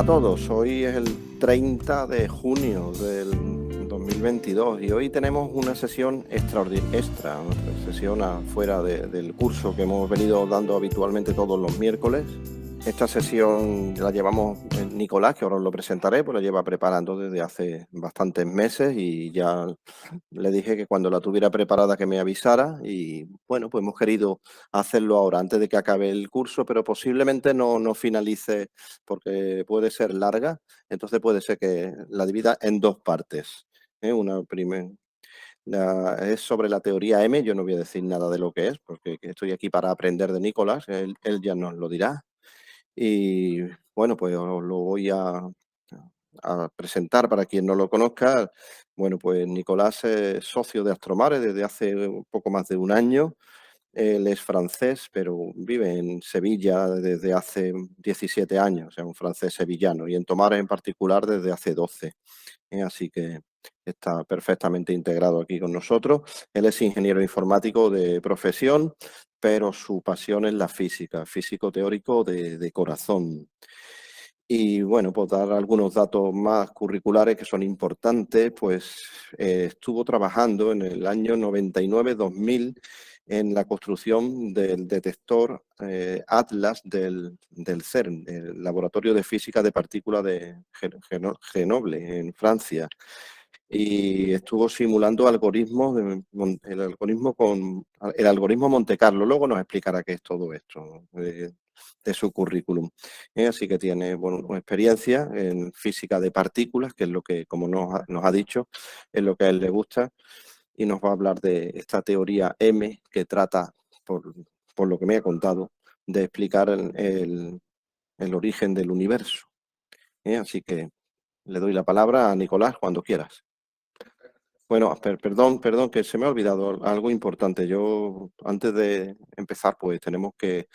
todos, hoy es el 30 de junio del 2022 y hoy tenemos una sesión extra, una sesión afuera del curso que hemos venido dando habitualmente todos los miércoles. Esta sesión la llevamos Nicolás, que ahora os lo presentaré, pues la lleva preparando desde hace bastantes meses y ya le dije que cuando la tuviera preparada que me avisara y bueno, pues hemos querido hacerlo ahora antes de que acabe el curso, pero posiblemente no finalice porque puede ser larga, entonces puede ser que la divida en dos partes. Una primera es sobre la teoría M, yo no voy a decir nada de lo que es, porque estoy aquí para aprender de Nicolás, él ya nos lo dirá. Y bueno, pues os lo voy a presentar para quien no lo conozca. Bueno, pues Nicolás es socio de Astromares desde hace un poco más de un año. Él es francés, pero vive en Sevilla desde hace 17 años, o sea, un francés sevillano, y en Tomares en particular desde hace 12. Así que está perfectamente integrado aquí con nosotros. Él es ingeniero informático de profesión, pero su pasión es la física, físico teórico de corazón. Y bueno, pues dar algunos datos más curriculares que son importantes, pues estuvo trabajando en el año 99-2000 en la construcción del detector Atlas del CERN, el Laboratorio de Física de Partículas de Grenoble, en Francia. Y estuvo simulando algoritmos, el algoritmo Monte Carlo. Luego nos explicará qué es todo esto de su currículum. Así que tiene bueno, una experiencia en física de partículas, que es lo que, como nos ha dicho, es lo que a él le gusta, y nos va a hablar de esta teoría M que trata, por lo que me ha contado, de explicar el origen del universo. Así que le doy la palabra a Nicolás cuando quieras. Bueno, perdón, que se me ha olvidado algo importante. Yo, antes de empezar, pues tenemos que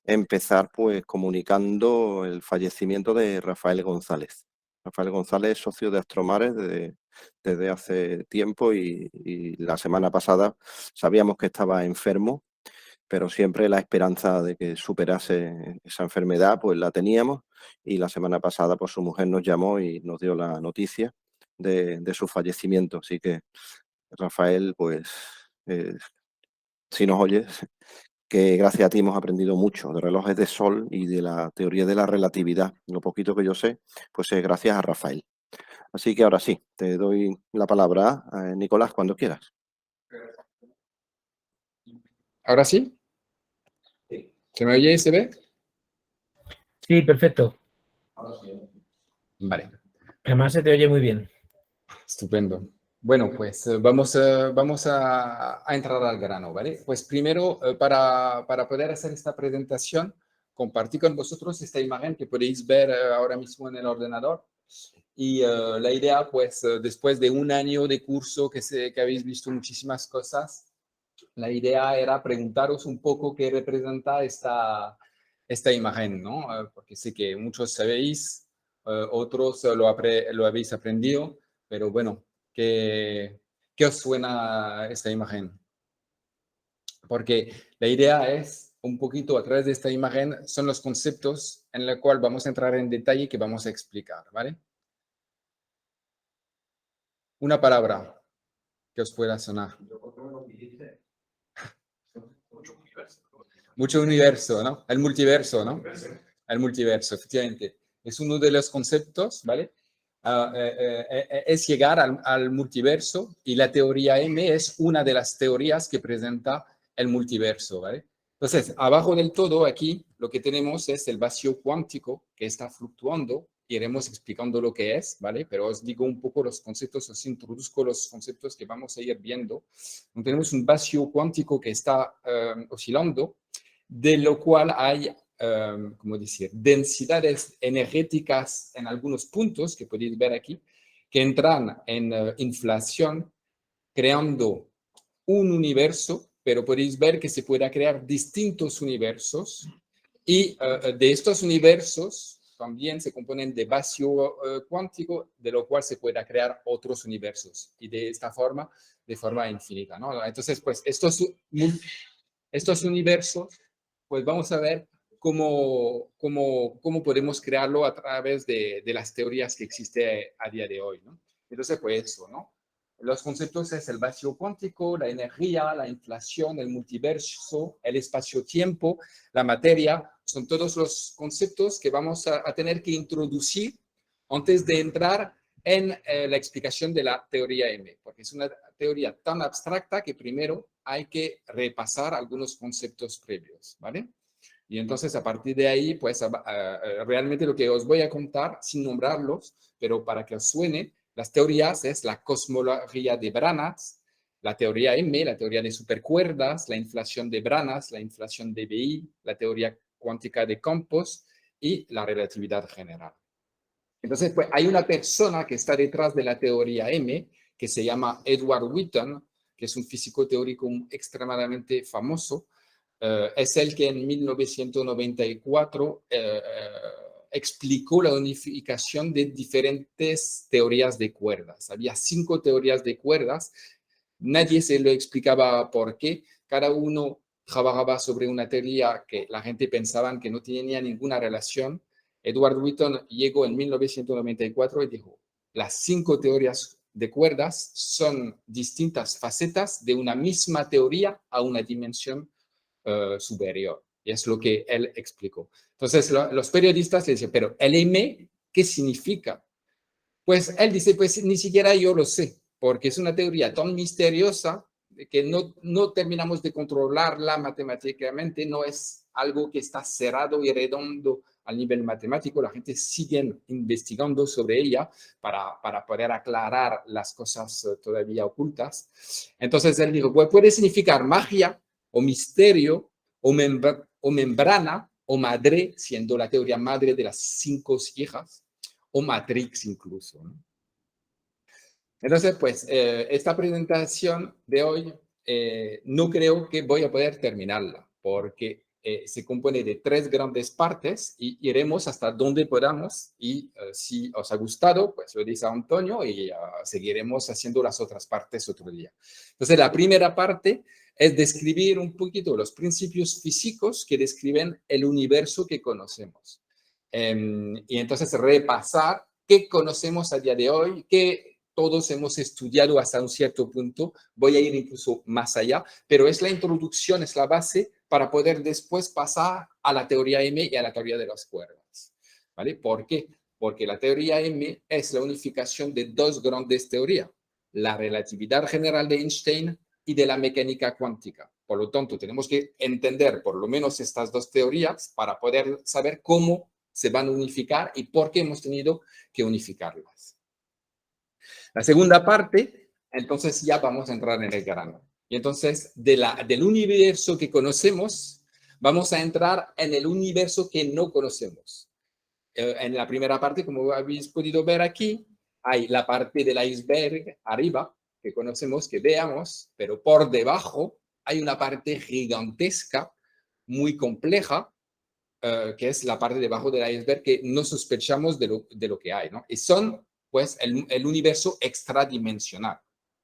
empezar pues comunicando el fallecimiento de Rafael González. Rafael González es socio de Astromares desde hace tiempo y la semana pasada sabíamos que estaba enfermo, pero siempre la esperanza de que superase esa enfermedad pues la teníamos, y la semana pasada pues su mujer nos llamó y nos dio la noticia de su fallecimiento. Así que Rafael, pues si nos oyes, que gracias a ti hemos aprendido mucho de relojes de sol y de la teoría de la relatividad. Lo poquito que yo sé, pues es gracias a Rafael. Así que ahora sí, te doy la palabra, Nicolás, cuando quieras. ¿Ahora sí? ¿Se me oye y se ve? Sí, perfecto. Vale, Además se te oye muy bien. estupendo. Bueno, pues vamos a entrar al grano, ¿vale? Pues primero, para poder hacer esta presentación, compartí con vosotros esta imagen que podéis ver ahora mismo en el ordenador. Y la idea, pues, después de un año de curso que habéis visto muchísimas cosas, la idea era preguntaros un poco qué representa esta imagen, ¿no? Porque sé que muchos sabéis, otros lo habéis aprendido, pero bueno, ¿qué os suena esta imagen? Porque la idea es, un poquito a través de esta imagen, son los conceptos en los cuales vamos a entrar en detalle y que vamos a explicar, ¿vale? Una palabra que os pueda sonar. Mucho universo, ¿no? El multiverso, ¿no? El multiverso, efectivamente. Es uno de los conceptos, ¿vale? Es llegar al multiverso, y la teoría M es una de las teorías que presenta el multiverso, ¿vale? Entonces, abajo del todo, aquí, lo que tenemos es el vacío cuántico que está fluctuando. Iremos explicando lo que es, ¿vale? Pero os digo un poco los conceptos, os introduzco los conceptos que vamos a ir viendo. Tenemos un vacío cuántico que está oscilando, de lo cual hay, ¿cómo decir?, densidades energéticas en algunos puntos que podéis ver aquí, que entran en inflación, creando un universo, pero podéis ver que se puede crear distintos universos, y de estos universos también se componen de vacío cuántico, de lo cual se puede crear otros universos, y de esta forma, de forma infinita, ¿no? Entonces, pues estos universos, pues vamos a ver cómo podemos crearlo a través de las teorías que existen a día de hoy, ¿no? Entonces, pues eso, ¿no? Los conceptos es el vacío cuántico, la energía, la inflación, el multiverso, el espacio-tiempo, la materia. Son todos los conceptos que vamos a tener que introducir antes de entrar en la explicación de la teoría M, porque es una teoría tan abstracta que primero hay que repasar algunos conceptos previos, ¿vale? Y entonces a partir de ahí, pues realmente lo que os voy a contar, sin nombrarlos, pero para que os suene, las teorías es la cosmología de Branas, la teoría M, la teoría de supercuerdas, la inflación de Branas, la inflación de BI, la teoría cuántica de campos y la relatividad general. Entonces, pues hay una persona que está detrás de la teoría M, que se llama Edward Wheaton, que es un físico teórico extremadamente famoso. Es el que en 1994 explicó la unificación de diferentes teorías de cuerdas. Había 5 teorías de cuerdas. Nadie se lo explicaba por qué. Cada uno trabajaba sobre una teoría que la gente pensaba que no tenía ninguna relación. Edward Wheaton llegó en 1994 y dijo, las 5 teorías de cuerdas son distintas facetas de una misma teoría a una dimensión superior. Y es lo que él explicó. Entonces, los periodistas le dicen, pero el M, ¿qué significa? Pues él dice, pues ni siquiera yo lo sé, porque es una teoría tan misteriosa que no terminamos de controlarla matemáticamente, no es algo que está cerrado y redondo al nivel matemático, la gente sigue investigando sobre ella para poder aclarar las cosas todavía ocultas. Entonces él dijo, pues puede significar magia o misterio o membrana o madre, siendo la teoría madre de las 5 hijas, o Matrix incluso, ¿no? Entonces, pues, esta presentación de hoy no creo que voy a poder terminarla, porque se compone de 3 grandes partes y iremos hasta donde podamos y si os ha gustado, pues lo dice Antonio y seguiremos haciendo las otras partes otro día. Entonces, la primera parte es describir un poquito los principios físicos que describen el universo que conocemos. Y entonces repasar qué conocemos a día de hoy, qué todos hemos estudiado hasta un cierto punto, voy a ir incluso más allá, pero es la introducción, es la base para poder después pasar a la teoría M y a la teoría de las cuerdas, ¿vale? ¿Por qué? Porque la teoría M es la unificación de 2 grandes teorías, la relatividad general de Einstein y de la mecánica cuántica. Por lo tanto, tenemos que entender por lo menos estas 2 teorías para poder saber cómo se van a unificar y por qué hemos tenido que unificarlas. La segunda parte, entonces ya vamos a entrar en el grano. Y entonces, del universo que conocemos, vamos a entrar en el universo que no conocemos. En la primera parte, como habéis podido ver aquí, hay la parte del iceberg arriba, que conocemos, que veamos, pero por debajo hay una parte gigantesca, muy compleja, que es la parte debajo del iceberg que no sospechamos de lo que hay, ¿no? Y son, pues, el universo extradimensional.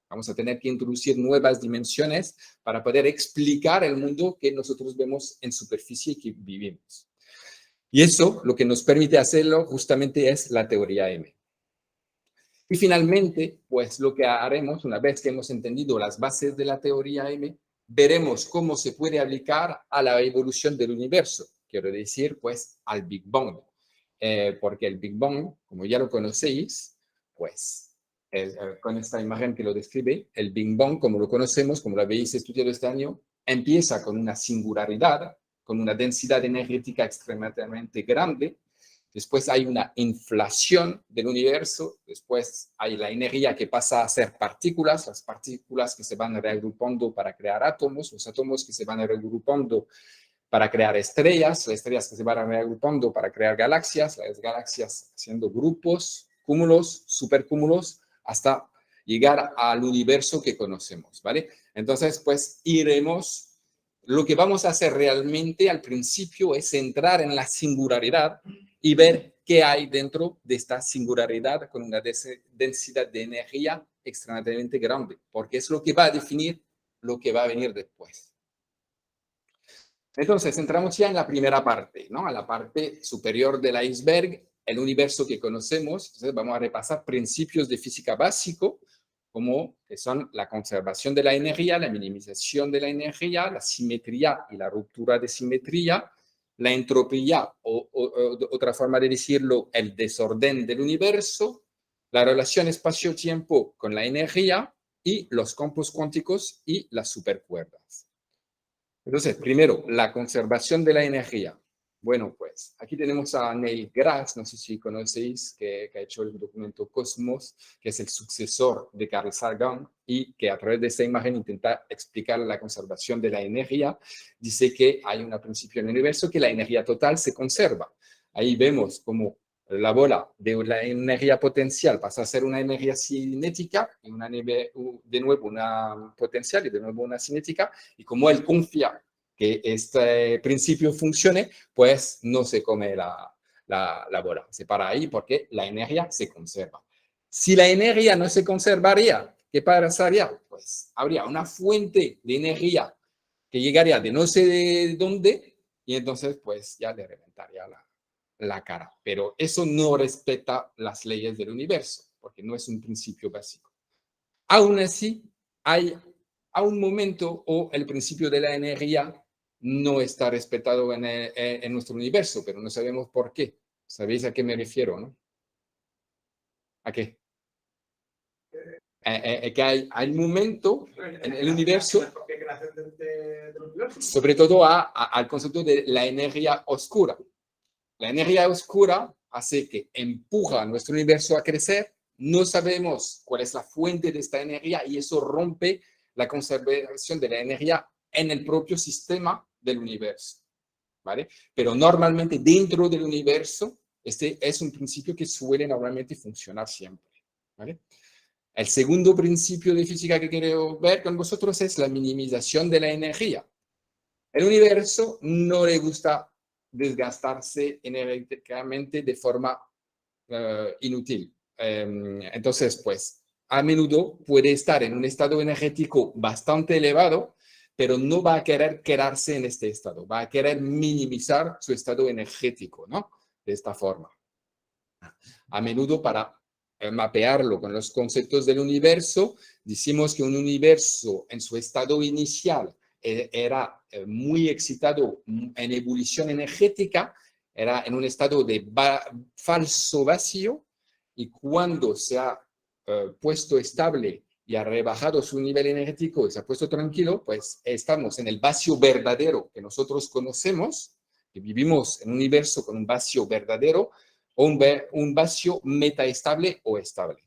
Vamos a tener que introducir nuevas dimensiones para poder explicar el mundo que nosotros vemos en superficie y que vivimos. Y eso, lo que nos permite hacerlo justamente es la teoría M. Y finalmente, pues lo que haremos, una vez que hemos entendido las bases de la teoría M, veremos cómo se puede aplicar a la evolución del universo. Quiero decir, pues, al Big Bang. Porque el Big Bang, como ya lo conocéis, pues, con esta imagen que lo describe, el Big Bang, como lo conocemos, como lo habéis estudiado este año, empieza con una singularidad, con una densidad energética extremadamente grande. Después hay una inflación del universo, después hay la energía que pasa a ser partículas, las partículas que se van reagrupando para crear átomos, los átomos que se van reagrupando para crear estrellas, las estrellas que se van reagrupando para crear galaxias, las galaxias haciendo grupos, cúmulos, supercúmulos, hasta llegar al universo que conocemos, ¿vale? Entonces, pues iremos, lo que vamos a hacer realmente al principio es entrar en la singularidad y ver qué hay dentro de esta singularidad con una densidad de energía extremadamente grande, porque es lo que va a definir lo que va a venir después. Entonces, entramos ya en la primera parte, ¿no? A la parte superior del iceberg, el universo que conocemos. Entonces, vamos a repasar principios de física básico, como que son la conservación de la energía, la minimización de la energía, la simetría y la ruptura de simetría, la entropía, o otra forma de decirlo, el desorden del universo, la relación espacio-tiempo con la energía y los campos cuánticos y las supercuerdas. Entonces, primero, la conservación de la energía. Bueno, pues aquí tenemos a Neil Grass, no sé si conocéis, que ha hecho el documento Cosmos, que es el sucesor de Carl Sagan y que a través de esta imagen intenta explicar la conservación de la energía. Dice que hay un principio en el universo que la energía total se conserva. Ahí vemos cómo la bola de la energía potencial pasa a ser una energía cinética, y de nuevo una potencial y de nuevo una cinética, y como él confía que este principio funcione, pues no se come la bola. Se para ahí porque la energía se conserva. Si la energía no se conservaría, ¿qué pasaría? Pues habría una fuente de energía que llegaría de no sé de dónde y entonces pues ya le reventaría la cara. Pero eso no respeta las leyes del universo, porque no es un principio básico. Aún así, hay a un momento o el principio de la energía no está respetado en nuestro universo, pero no sabemos por qué. ¿Sabéis a qué me refiero, no? ¿A qué? Que hay un momento en el universo, sobre todo al concepto de la energía oscura. La energía oscura hace que empuja a nuestro universo a crecer. No sabemos cuál es la fuente de esta energía y eso rompe la conservación de la energía en el propio sistema del universo, ¿vale? Pero normalmente dentro del universo, este es un principio que suele normalmente funcionar siempre, ¿vale? El segundo principio de física que quiero ver con vosotros es la minimización de la energía. El universo no le gusta desgastarse energéticamente de forma inútil. Entonces, pues, a menudo puede estar en un estado energético bastante elevado, pero no va a querer quedarse en este estado, va a querer minimizar su estado energético, ¿no? De esta forma. A menudo para mapearlo con los conceptos del universo, decimos que un universo en su estado inicial era muy excitado en ebullición energética, era en un estado de falso vacío, y cuando se ha puesto estable y ha rebajado su nivel energético y se ha puesto tranquilo, pues estamos en el vacío verdadero que nosotros conocemos, que vivimos en un universo con un vacío verdadero, o un vacío metaestable o estable.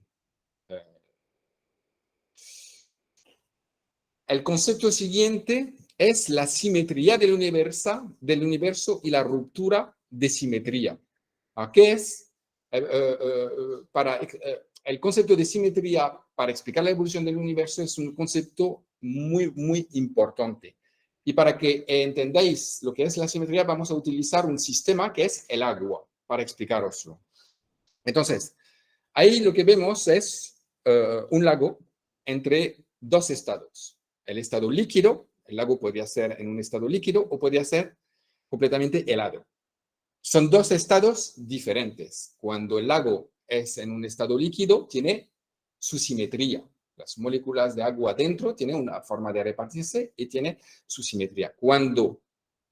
El concepto siguiente es la simetría del universo y la ruptura de simetría. ¿Qué es? El concepto de simetría para explicar la evolución del universo es un concepto muy, muy importante. Y para que entendáis lo que es la simetría, vamos a utilizar un sistema que es el agua, para explicaroslo. Entonces, ahí lo que vemos es un lago entre dos estados. El estado líquido, el lago podría ser en un estado líquido o podría ser completamente helado. Son dos estados diferentes. Cuando el lago es en un estado líquido, tiene su simetría. Las moléculas de agua dentro tienen una forma de repartirse y tiene su simetría. Cuando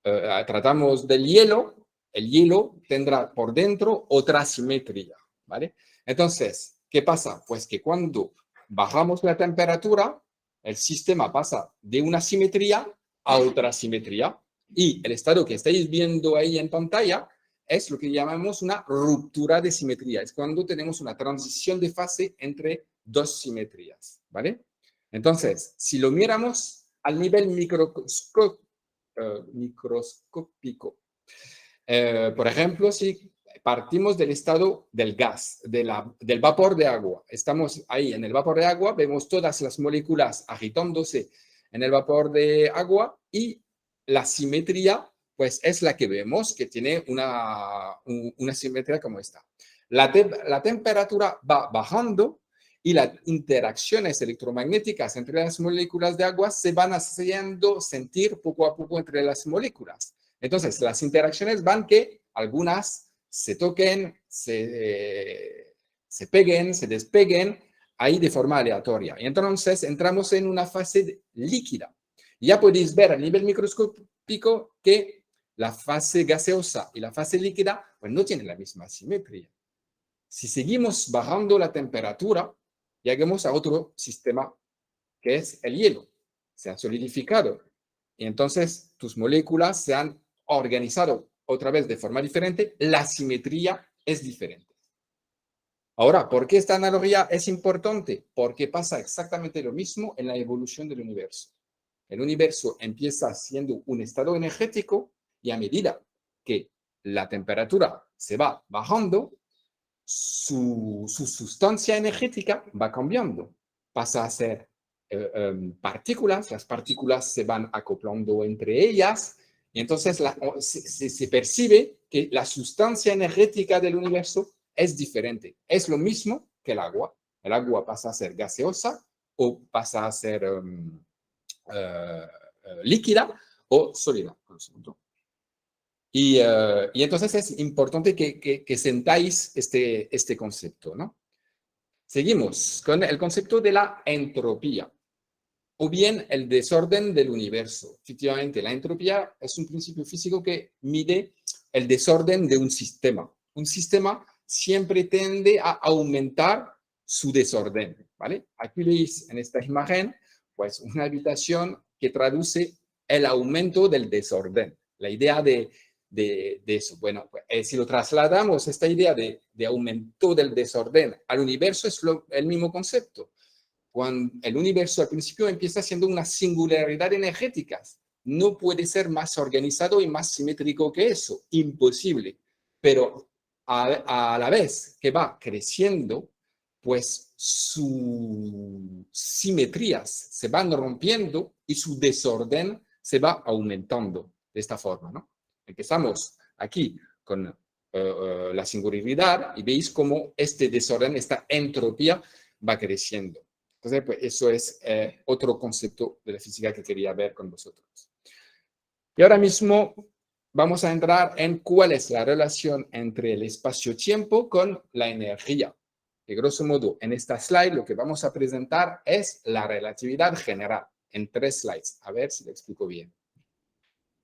tratamos del hielo, el hielo tendrá por dentro otra simetría, ¿vale? Entonces, ¿qué pasa? Pues que cuando bajamos la temperatura, el sistema pasa de una simetría a otra simetría, y el estado que estáis viendo ahí en pantalla es lo que llamamos una ruptura de simetría. Es cuando tenemos una transición de fase entre dos simetrías, ¿vale? Entonces, si lo miramos al nivel microscópico, por ejemplo, si partimos del estado del gas, del vapor de agua, estamos ahí en el vapor de agua, vemos todas las moléculas agitándose en el vapor de agua, y la simetría pues es la que vemos, que tiene una simetría como esta. La temperatura va bajando y las interacciones electromagnéticas entre las moléculas de agua se van haciendo sentir poco a poco entre las moléculas. Entonces, las interacciones van que algunas se toquen, se peguen, se despeguen, ahí de forma aleatoria. Y entonces entramos en una fase líquida. Ya podéis ver a nivel microscópico que la fase gaseosa y la fase líquida pues no tienen la misma simetría. Si seguimos bajando la temperatura, llegamos a otro sistema que es el hielo. Se ha solidificado. Y entonces tus moléculas se han organizado otra vez de forma diferente. La simetría es diferente. Ahora, ¿por qué esta analogía es importante? Porque pasa exactamente lo mismo en la evolución del universo. El universo empieza siendo un estado energético y a medida que la temperatura se va bajando, su sustancia energética va cambiando. Pasa a ser partículas, las partículas se van acoplando entre ellas y entonces se percibe que la sustancia energética del universo es diferente. Es lo mismo que el agua. El agua pasa a ser gaseosa o pasa a ser líquida o sólida. Y entonces es importante que sentáis este concepto, ¿no? Seguimos con el concepto de la entropía, o bien el desorden del universo. Efectivamente, la entropía es un principio físico que mide el desorden de un sistema. Un sistema siempre tiende a aumentar su desorden, ¿vale? Aquí veis en esta imagen, pues, una habitación que traduce el aumento del desorden. La idea de eso. Bueno, pues, si lo trasladamos, esta idea de aumento del desorden al universo es el mismo concepto. Cuando el universo al principio empieza siendo una singularidad energética, no puede ser más organizado y más simétrico que eso, imposible. Pero a la vez que va creciendo, pues sus simetrías se van rompiendo y su desorden se va aumentando de esta forma, ¿no? Empezamos aquí con la singularidad y veis cómo este desorden, esta entropía va creciendo. Entonces, pues eso es otro concepto de la física que quería ver con vosotros. Y ahora mismo vamos a entrar en cuál es la relación entre el espacio-tiempo con la energía. Que grosso modo, en esta slide lo que vamos a presentar es la relatividad general, en 3 slides. A ver si lo explico bien.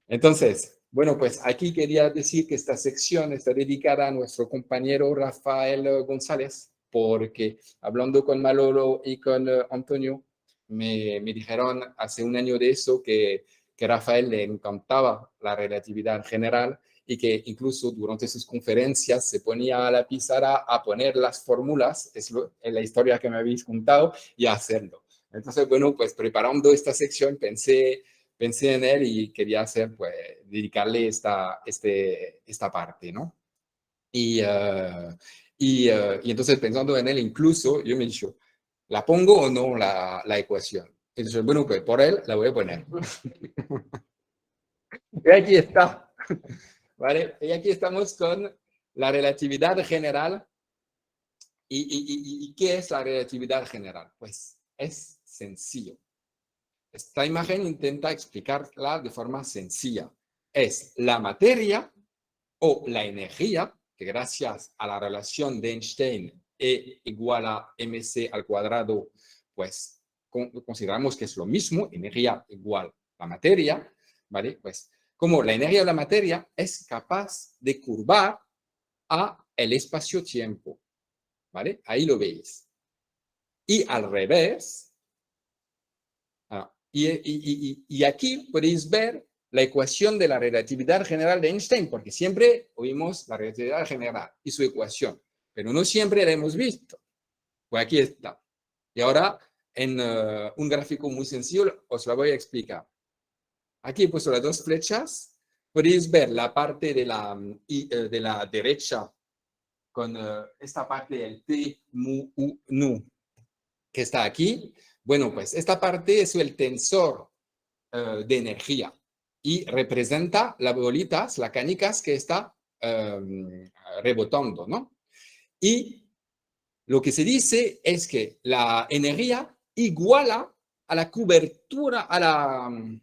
Entonces, bueno, pues aquí quería decir que esta sección está dedicada a nuestro compañero Rafael González, porque hablando con Manolo y con Antonio, me dijeron hace un año de eso que Rafael le encantaba la relatividad general y que incluso durante sus conferencias se ponía a la pizarra a poner las fórmulas, es la historia que me habéis contado, y a hacerlo. Entonces, bueno, pues preparando esta sección pensé en él y quería hacer, pues, dedicarle esta parte, ¿no? Y entonces pensando en él, incluso yo me he dicho, ¿la pongo o no la ecuación? Entonces, bueno, pues por él la voy a poner. Y aquí está, ¿vale? Y aquí estamos con la relatividad general. ¿Y qué es la relatividad general? Pues es sencillo. Esta imagen intenta explicarla de forma sencilla. Es la materia o la energía, que gracias a la relación de Einstein E igual a mc al cuadrado, pues consideramos que es lo mismo, energía igual a materia, ¿vale? Pues como la energía o la materia es capaz de curvar a el espacio-tiempo, ¿vale? Ahí lo veis. Y al revés, y aquí podéis ver la ecuación de la relatividad general de Einstein, porque siempre oímos la relatividad general y su ecuación, pero no siempre la hemos visto. Pues aquí está. Y ahora, en un gráfico muy sencillo, os la voy a explicar. Aquí he puesto las 2 flechas. Podéis ver la parte de la derecha con esta parte del T, mu, U, nu, que está aquí. Bueno, pues esta parte es el tensor de energía y representa las bolitas, las canicas que está rebotando, ¿no? Y lo que se dice es que la energía iguala a la cobertura, a la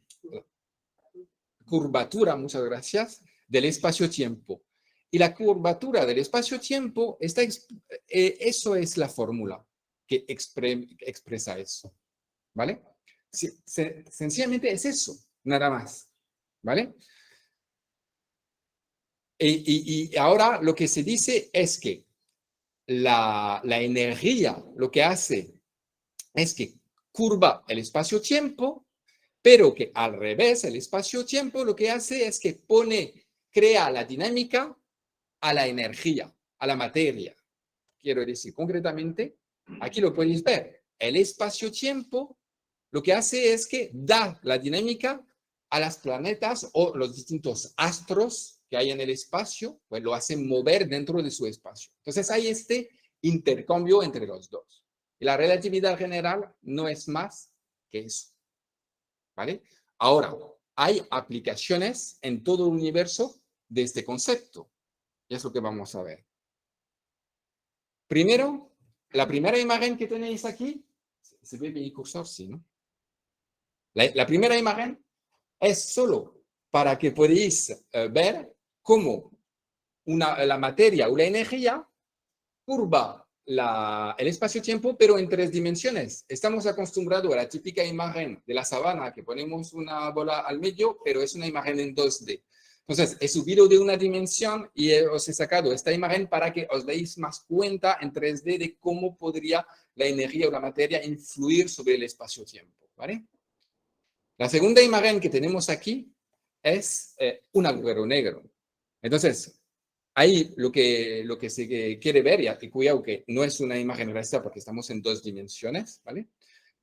curvatura, muchas gracias, del espacio-tiempo. Y la curvatura del espacio-tiempo, eso es la fórmula que expresa eso, ¿vale? Sencillamente es eso, nada más, ¿vale? Y ahora lo que se dice es que la energía lo que hace es que curva el espacio-tiempo, pero que al revés, el espacio-tiempo lo que hace es que crea la dinámica a la energía, a la materia. Quiero decir, concretamente, aquí lo podéis ver. El espacio-tiempo lo que hace es que da la dinámica a los planetas o los distintos astros que hay en el espacio, pues lo hacen mover dentro de su espacio. Entonces hay este intercambio entre los dos. Y la relatividad general no es más que eso. ¿Vale? Ahora, hay aplicaciones en todo el universo de este concepto. Y es lo que vamos a ver. Primero, la primera imagen que tenéis aquí, ¿se ve mi cursor? Sí, ¿no? La primera imagen es solo para que podáis ver cómo la materia o la energía curva el espacio-tiempo, pero en 3 dimensiones. Estamos acostumbrados a la típica imagen de la sabana, que ponemos una bola al medio, pero es una imagen en 2D. Entonces, he subido de una dimensión y os he sacado esta imagen para que os deis más cuenta en 3D de cómo podría la energía o la materia influir sobre el espacio-tiempo, ¿vale? La segunda imagen que tenemos aquí es un agujero negro. Entonces, ahí lo que se quiere ver, y cuidado que no es una imagen realista porque estamos en 2 dimensiones, ¿vale?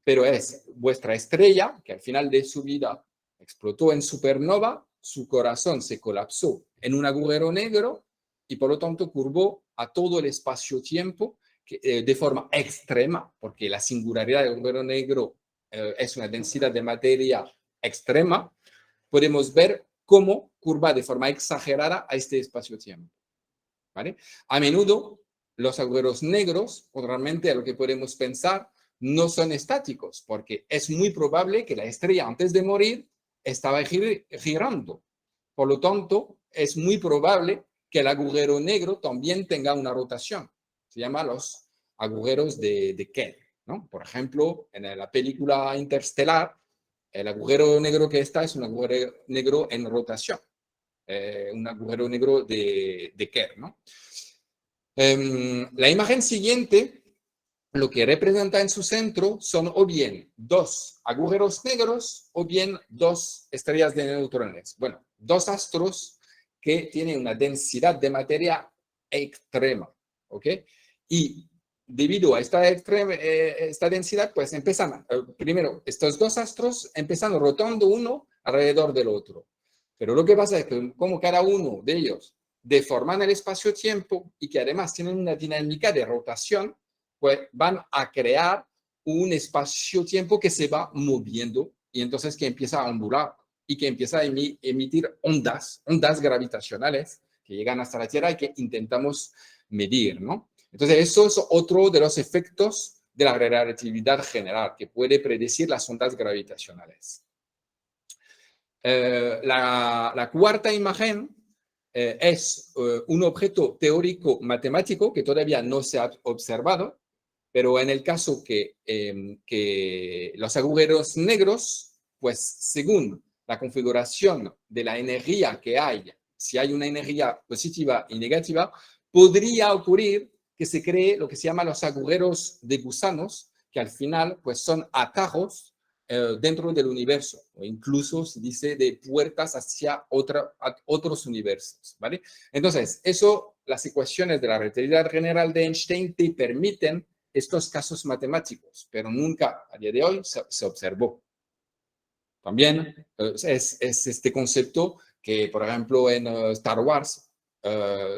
Pero es vuestra estrella, que al final de su vida explotó en supernova, su corazón se colapsó en un agujero negro y por lo tanto curvó a todo el espacio-tiempo de forma extrema, porque la singularidad del agujero negro es una densidad de materia extrema. Podemos ver cómo curva de forma exagerada a este espacio-tiempo. ¿Vale? A menudo los agujeros negros, realmente a lo que podemos pensar, no son estáticos, porque es muy probable que la estrella antes de morir estaba girando. Por lo tanto, es muy probable que el agujero negro también tenga una rotación. Se llama los agujeros de Kerr, ¿no? Por ejemplo, en la película Interstellar, el agujero negro que está es un agujero negro en rotación. Un agujero negro de Kerr, ¿no? La imagen siguiente, lo que representa en su centro son o bien 2 agujeros negros o bien 2 estrellas de neutrones. Bueno, 2 astros que tienen una densidad de materia extrema, ¿ok? Y debido a esta densidad, pues empiezan, primero, estos 2 astros empiezan rotando uno alrededor del otro. Pero lo que pasa es que como cada uno de ellos deforman el espacio-tiempo y que además tienen una dinámica de rotación, pues van a crear un espacio-tiempo que se va moviendo y entonces que empieza a ondular y que empieza a emitir ondas gravitacionales que llegan hasta la Tierra y que intentamos medir, ¿no? Entonces, eso es otro de los efectos de la relatividad general, que puede predecir las ondas gravitacionales. La cuarta imagen es un objeto teórico matemático que todavía no se ha observado, pero en el caso que los agujeros negros, pues según la configuración de la energía que hay, si hay una energía positiva y negativa, podría ocurrir que se cree lo que se llama los agujeros de gusanos, que al final pues son atajos dentro del universo, o incluso se dice de puertas hacia otros universos, ¿vale? Entonces, las ecuaciones de la relatividad general de Einstein te permiten estos casos matemáticos, pero nunca a día de hoy se observó. También es este concepto que, por ejemplo, en Star Wars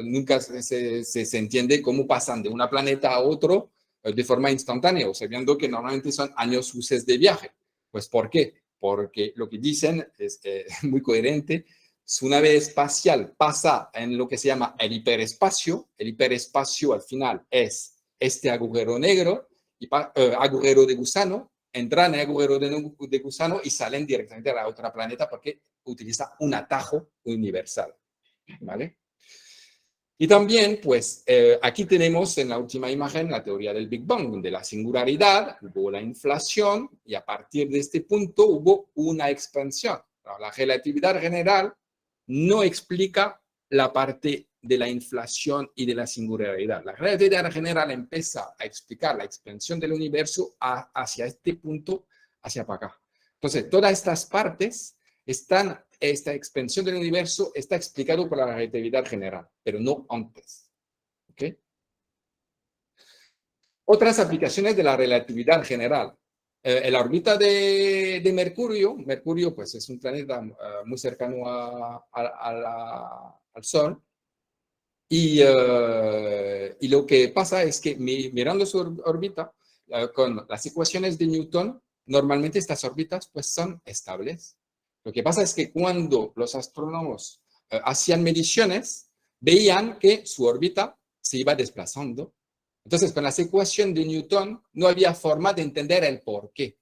nunca se entiende cómo pasan de un planeta a otro de forma instantánea, sabiendo que normalmente son años luces de viaje. Pues, ¿por qué? Porque lo que dicen es muy coherente. Su nave espacial pasa en lo que se llama el hiperespacio. El hiperespacio al final es este agujero negro, agujero de gusano, entran en el agujero de gusano y salen directamente a la otra planeta porque utiliza un atajo universal, ¿vale? Y también, pues, aquí tenemos en la última imagen la teoría del Big Bang, donde la singularidad, hubo la inflación y a partir de este punto hubo una expansión. La relatividad general no explica la parte de la inflación y de la singularidad. La relatividad general empieza a explicar la expansión del universo hacia este punto, hacia para acá. Entonces, todas estas partes están, esta expansión del universo está explicado por la relatividad general, pero no antes. ¿Okay? Otras aplicaciones de la relatividad general. En la órbita de Mercurio pues es un planeta muy cercano al Sol, y lo que pasa es que mirando su órbita, con las ecuaciones de Newton, normalmente estas órbitas pues son estables. Lo que pasa es que cuando los astrónomos hacían mediciones, veían que su órbita se iba desplazando. Entonces, con las ecuaciones de Newton no había forma de entender el por qué.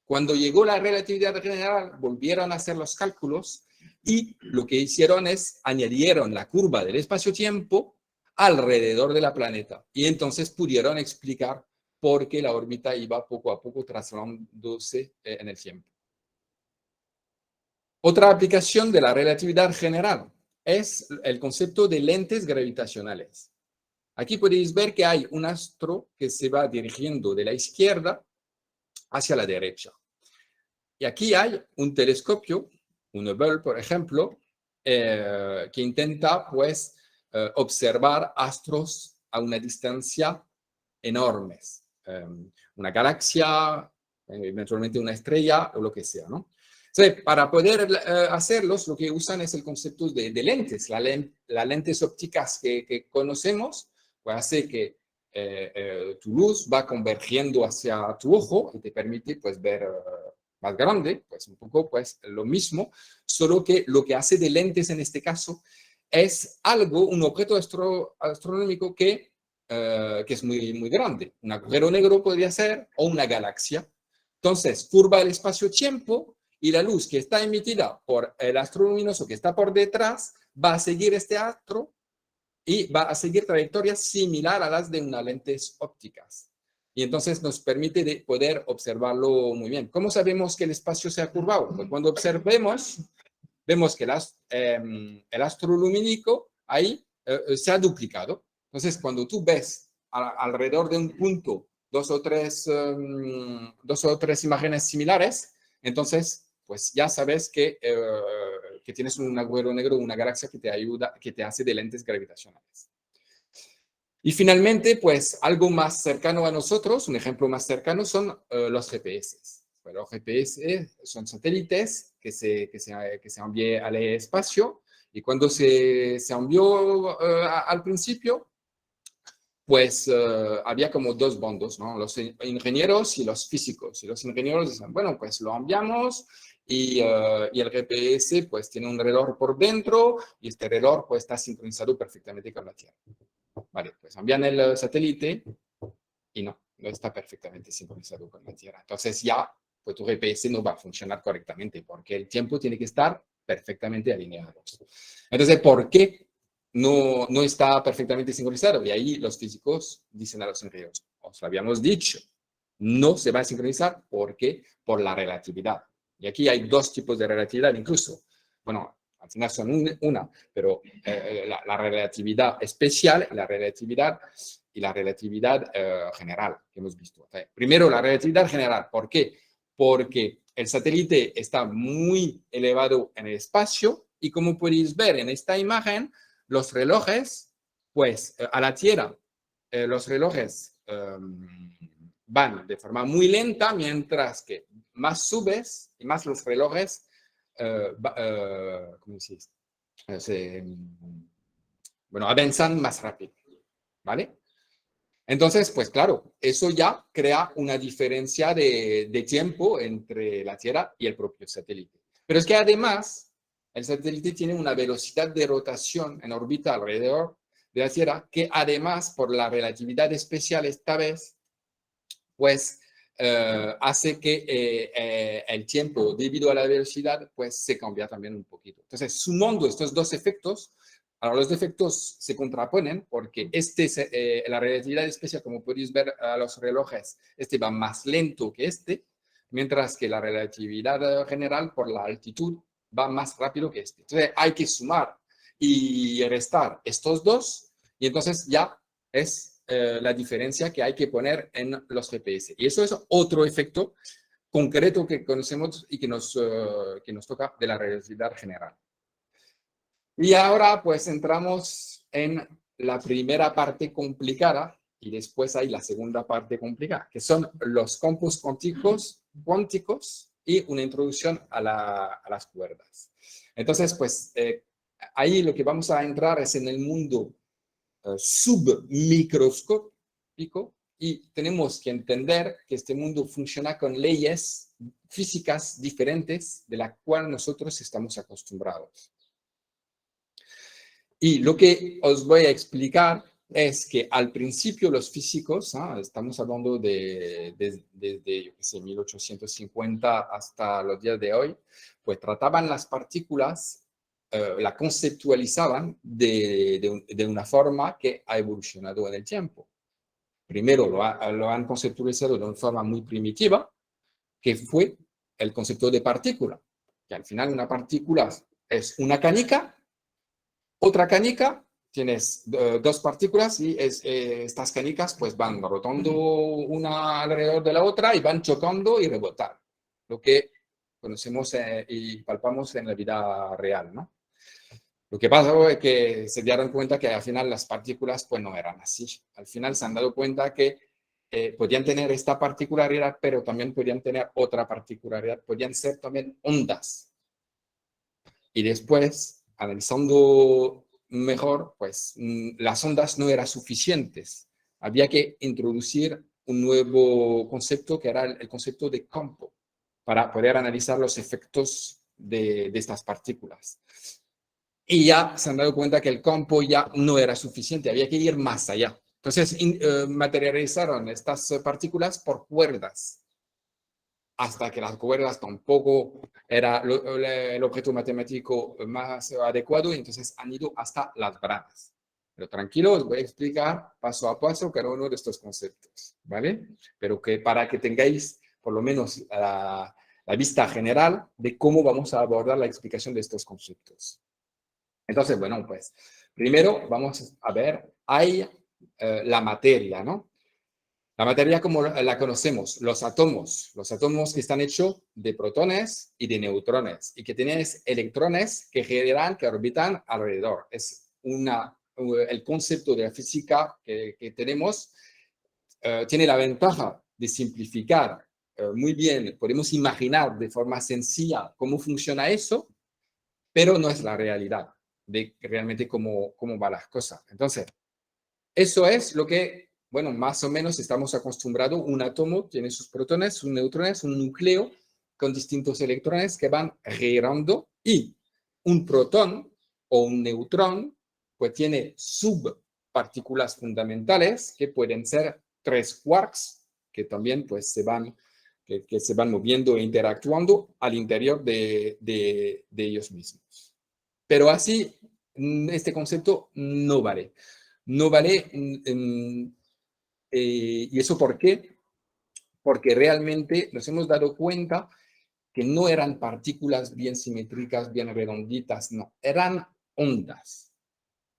Cuando llegó la relatividad general, volvieron a hacer los cálculos y lo que hicieron es añadieron la curva del espacio-tiempo alrededor de la planeta. Y entonces pudieron explicar por qué la órbita iba poco a poco trasladándose en el tiempo. Otra aplicación de la relatividad general es el concepto de lentes gravitacionales. Aquí podéis ver que hay un astro que se va dirigiendo de la izquierda hacia la derecha. Y aquí hay un telescopio, un Hubble, por ejemplo, que intenta, pues, observar astros a una distancia enormes. Una galaxia, eventualmente una estrella o lo que sea, ¿no? Entonces, para poder hacerlos, lo que usan es el concepto de lentes. Las lentes ópticas que conocemos, pues hace que tu luz va convergiendo hacia tu ojo y te permite, pues, ver más grande, pues un poco pues lo mismo, solo que lo que hace de lentes en este caso es algo, un objeto astronómico que es muy, muy grande. Un agujero negro podría ser, o una galaxia. Entonces, curva el espacio-tiempo y la luz que está emitida por el astro luminoso que está por detrás va a seguir este astro y va a seguir trayectorias similar a las de unas lentes ópticas. Y entonces nos permite poder observarlo muy bien. ¿Cómo sabemos que el espacio se ha curvado? Pues cuando observemos, vemos que el astro lumínico ahí se ha duplicado. Entonces, cuando tú ves alrededor de un punto dos o tres imágenes similares, entonces, pues ya sabes que tienes un agujero negro, una galaxia que te ayuda, que te hace de lentes gravitacionales. Y finalmente, pues algo más cercano a nosotros, un ejemplo más cercano son los GPS. Bueno, los GPS son satélites que se envían al espacio y cuando se envió al principio, pues había como dos bandos, ¿no? Los ingenieros y los físicos. Y los ingenieros decían, bueno, pues lo enviamos y el GPS pues tiene un reloj por dentro y este reloj pues está sincronizado perfectamente con la Tierra. Vale, pues envían el satélite y no está perfectamente sincronizado con la Tierra. Entonces ya, pues tu GPS no va a funcionar correctamente porque el tiempo tiene que estar perfectamente alineado. Entonces, ¿por qué no está perfectamente sincronizado? Y ahí los físicos dicen a los ingenieros, os lo habíamos dicho, no se va a sincronizar porque por la relatividad. Y aquí hay dos tipos de relatividad incluso. Bueno, al final son una, pero la relatividad especial y la relatividad general que hemos visto. Primero, la relatividad general. ¿Por qué? Porque el satélite está muy elevado en el espacio y como podéis ver en esta imagen, los relojes, pues a la Tierra, los relojes van de forma muy lenta, mientras que más subes y más los relojes ¿cómo se dice? Bueno, avanzan más rápido, ¿vale? Entonces, pues claro, eso ya crea una diferencia de tiempo entre la Tierra y el propio satélite. Pero es que además, el satélite tiene una velocidad de rotación en órbita alrededor de la Tierra, que además, por la relatividad especial esta vez, pues hace que el tiempo, debido a la velocidad, pues se cambia también un poquito. Entonces, sumando estos dos efectos, ahora los efectos se contraponen porque la relatividad especial, como podéis ver a los relojes, este va más lento que este, mientras que la relatividad general, por la altitud, va más rápido que este. Entonces, hay que sumar y restar estos dos, y entonces ya es la diferencia que hay que poner en los GPS. Y eso es otro efecto concreto que conocemos y que nos toca de la relatividad general. Y ahora pues entramos en la primera parte complicada y después hay la segunda parte complicada, que son los campos cuánticos y una introducción a las cuerdas. Entonces, pues ahí lo que vamos a entrar es en el mundo submicroscópico y tenemos que entender que este mundo funciona con leyes físicas diferentes de las cuales nosotros estamos acostumbrados. Y lo que os voy a explicar es que al principio los físicos, estamos hablando desde yo qué sé, 1850 hasta los días de hoy, pues trataban las partículas, la conceptualizaban de una forma que ha evolucionado en el tiempo. Primero lo han conceptualizado de una forma muy primitiva, que fue el concepto de partícula, que al final una partícula es una canica, otra canica, tienes dos partículas y estas canicas pues van rotando una alrededor de la otra y van chocando y rebotando, lo que conocemos y palpamos en la vida real, ¿no? Lo que pasa es que se dieron cuenta que al final las partículas pues no eran así. Al final se han dado cuenta que podían tener esta particularidad, pero también podían tener otra particularidad, podían ser también ondas. Y después, analizando mejor, pues las ondas no eran suficientes. Había que introducir un nuevo concepto que era el concepto de campo para poder analizar los efectos de estas partículas. Y ya se han dado cuenta que el campo ya no era suficiente, había que ir más allá. Entonces materializaron estas partículas por cuerdas, hasta que las cuerdas tampoco era el objeto matemático más adecuado, y entonces han ido hasta las branas. Pero tranquilo, os voy a explicar paso a paso cada uno de estos conceptos, ¿vale? Pero que para que tengáis por lo menos la vista general de cómo vamos a abordar la explicación de estos conceptos. Entonces, bueno, pues primero vamos a ver, hay la materia, ¿no? La materia como la conocemos, los átomos que están hechos de protones y de neutrones y que tienen electrones que orbitan alrededor. Es el concepto de la física que tenemos tiene la ventaja de simplificar muy bien, podemos imaginar de forma sencilla cómo funciona eso, pero no es la realidad de realmente cómo van las cosas. Entonces, eso es lo que, bueno, más o menos estamos acostumbrados. Un átomo tiene sus protones, sus neutrones, un núcleo con distintos electrones que van girando, y un protón o un neutrón pues tiene subpartículas fundamentales que pueden ser 3 quarks, que también pues que se van moviendo e interactuando al interior de ellos mismos. Pero así, este concepto no vale. No vale, ¿y eso por qué? Porque realmente nos hemos dado cuenta que no eran partículas bien simétricas, bien redonditas, no, eran ondas.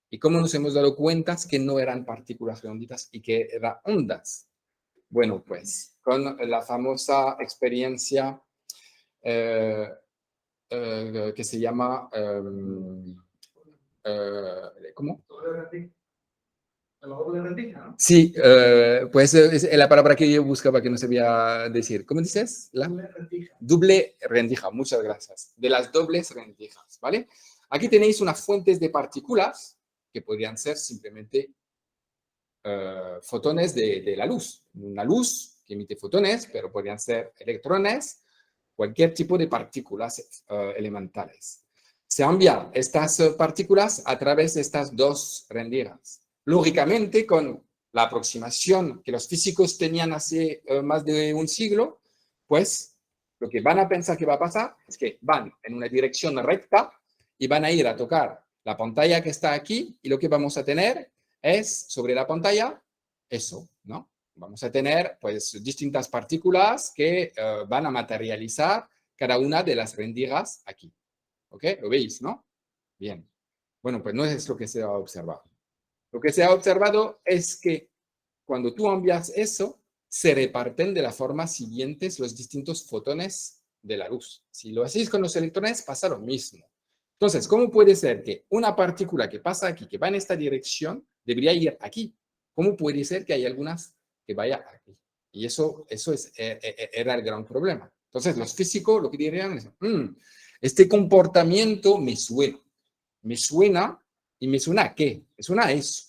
¿Y cómo nos hemos dado cuenta que no eran partículas redonditas y que eran ondas? Bueno, pues con la famosa experiencia que se llama, ¿cómo? ¿La doble rendija, no? Sí, pues es la palabra que yo buscaba que no sabía decir. ¿Cómo dices? Doble rendija. Doble rendija, muchas gracias. De las dobles rendijas, ¿vale? Aquí tenéis unas fuentes de partículas que podrían ser simplemente fotones de la luz. Una luz que emite fotones, pero podrían ser electrones, cualquier tipo de partículas elementales. Se envían estas partículas a través de estas dos rendijas. lógicamente, con la aproximación que los físicos tenían hace más de un siglo, pues lo que van a pensar que va a pasar es que van en una dirección recta y van a ir a tocar la pantalla que está aquí, y lo que vamos a tener es sobre la pantalla eso, ¿no? Vamos a tener pues distintas partículas que van a materializar cada una de las rendijas aquí. ¿Ok? ¿Lo veis, no? Bien. Bueno, pues no es lo que se ha observado. Lo que se ha observado es que cuando tú envías eso, se reparten de la forma siguiente los distintos fotones de la luz. Si lo hacéis con los electrones, pasa lo mismo. Entonces, ¿cómo puede ser que una partícula que pasa aquí, que va en esta dirección, debería ir aquí? ¿Cómo puede ser que hay algunas que vayan aquí? Y eso era el gran problema. Entonces, los físicos lo que dirían es, este comportamiento me suena, ¿y me suena a qué? Me suena a eso.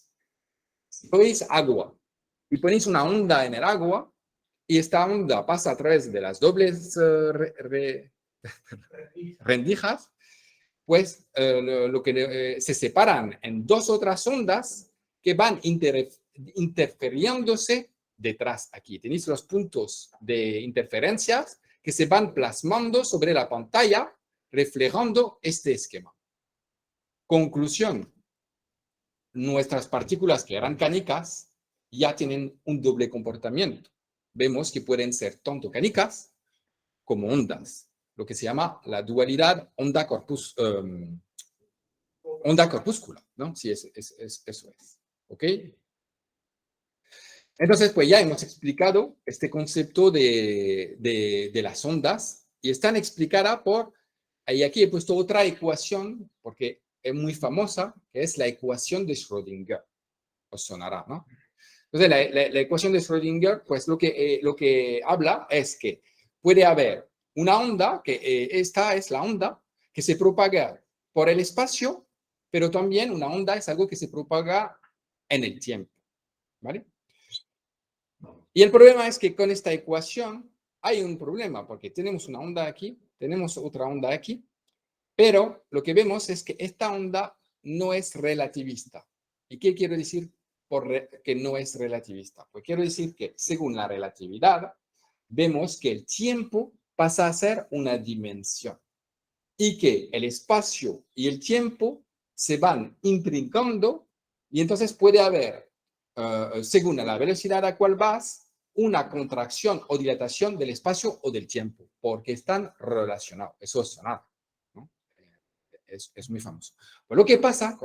Si veis agua y ponéis una onda en el agua, y esta onda pasa a través de las dobles rendijas, pues lo que se separan en dos otras ondas que van interfiriéndose detrás aquí. Tenéis los puntos de interferencias que se van plasmando sobre la pantalla, reflejando este esquema. Conclusión: nuestras partículas que eran canicas ya tienen un doble comportamiento. Vemos que pueden ser tanto canicas como ondas, lo que se llama la dualidad onda-corpúsculo, ¿no? Sí, eso es. ¿Ok? Entonces, pues ya hemos explicado este concepto de las ondas, y están explicadas por, y aquí he puesto otra ecuación, porque es muy famosa, que es la ecuación de Schrödinger. Os sonará, ¿no? Entonces, la ecuación de Schrödinger, pues lo que habla es que puede haber una onda, que esta es la onda, que se propaga por el espacio, pero también una onda es algo que se propaga en el tiempo, ¿vale? Y el problema es que con esta ecuación hay un problema, porque tenemos una onda aquí, tenemos otra onda aquí, pero lo que vemos es que esta onda no es relativista. ¿Y qué quiero decir por que no es relativista? Pues quiero decir que según la relatividad, vemos que el tiempo pasa a ser una dimensión y que el espacio y el tiempo se van intrincando, y entonces puede haber, según la velocidad a la cual vas, una contracción o dilatación del espacio o del tiempo, porque están relacionados. Eso es sonar, ¿no? Es muy famoso. Pues lo que pasa,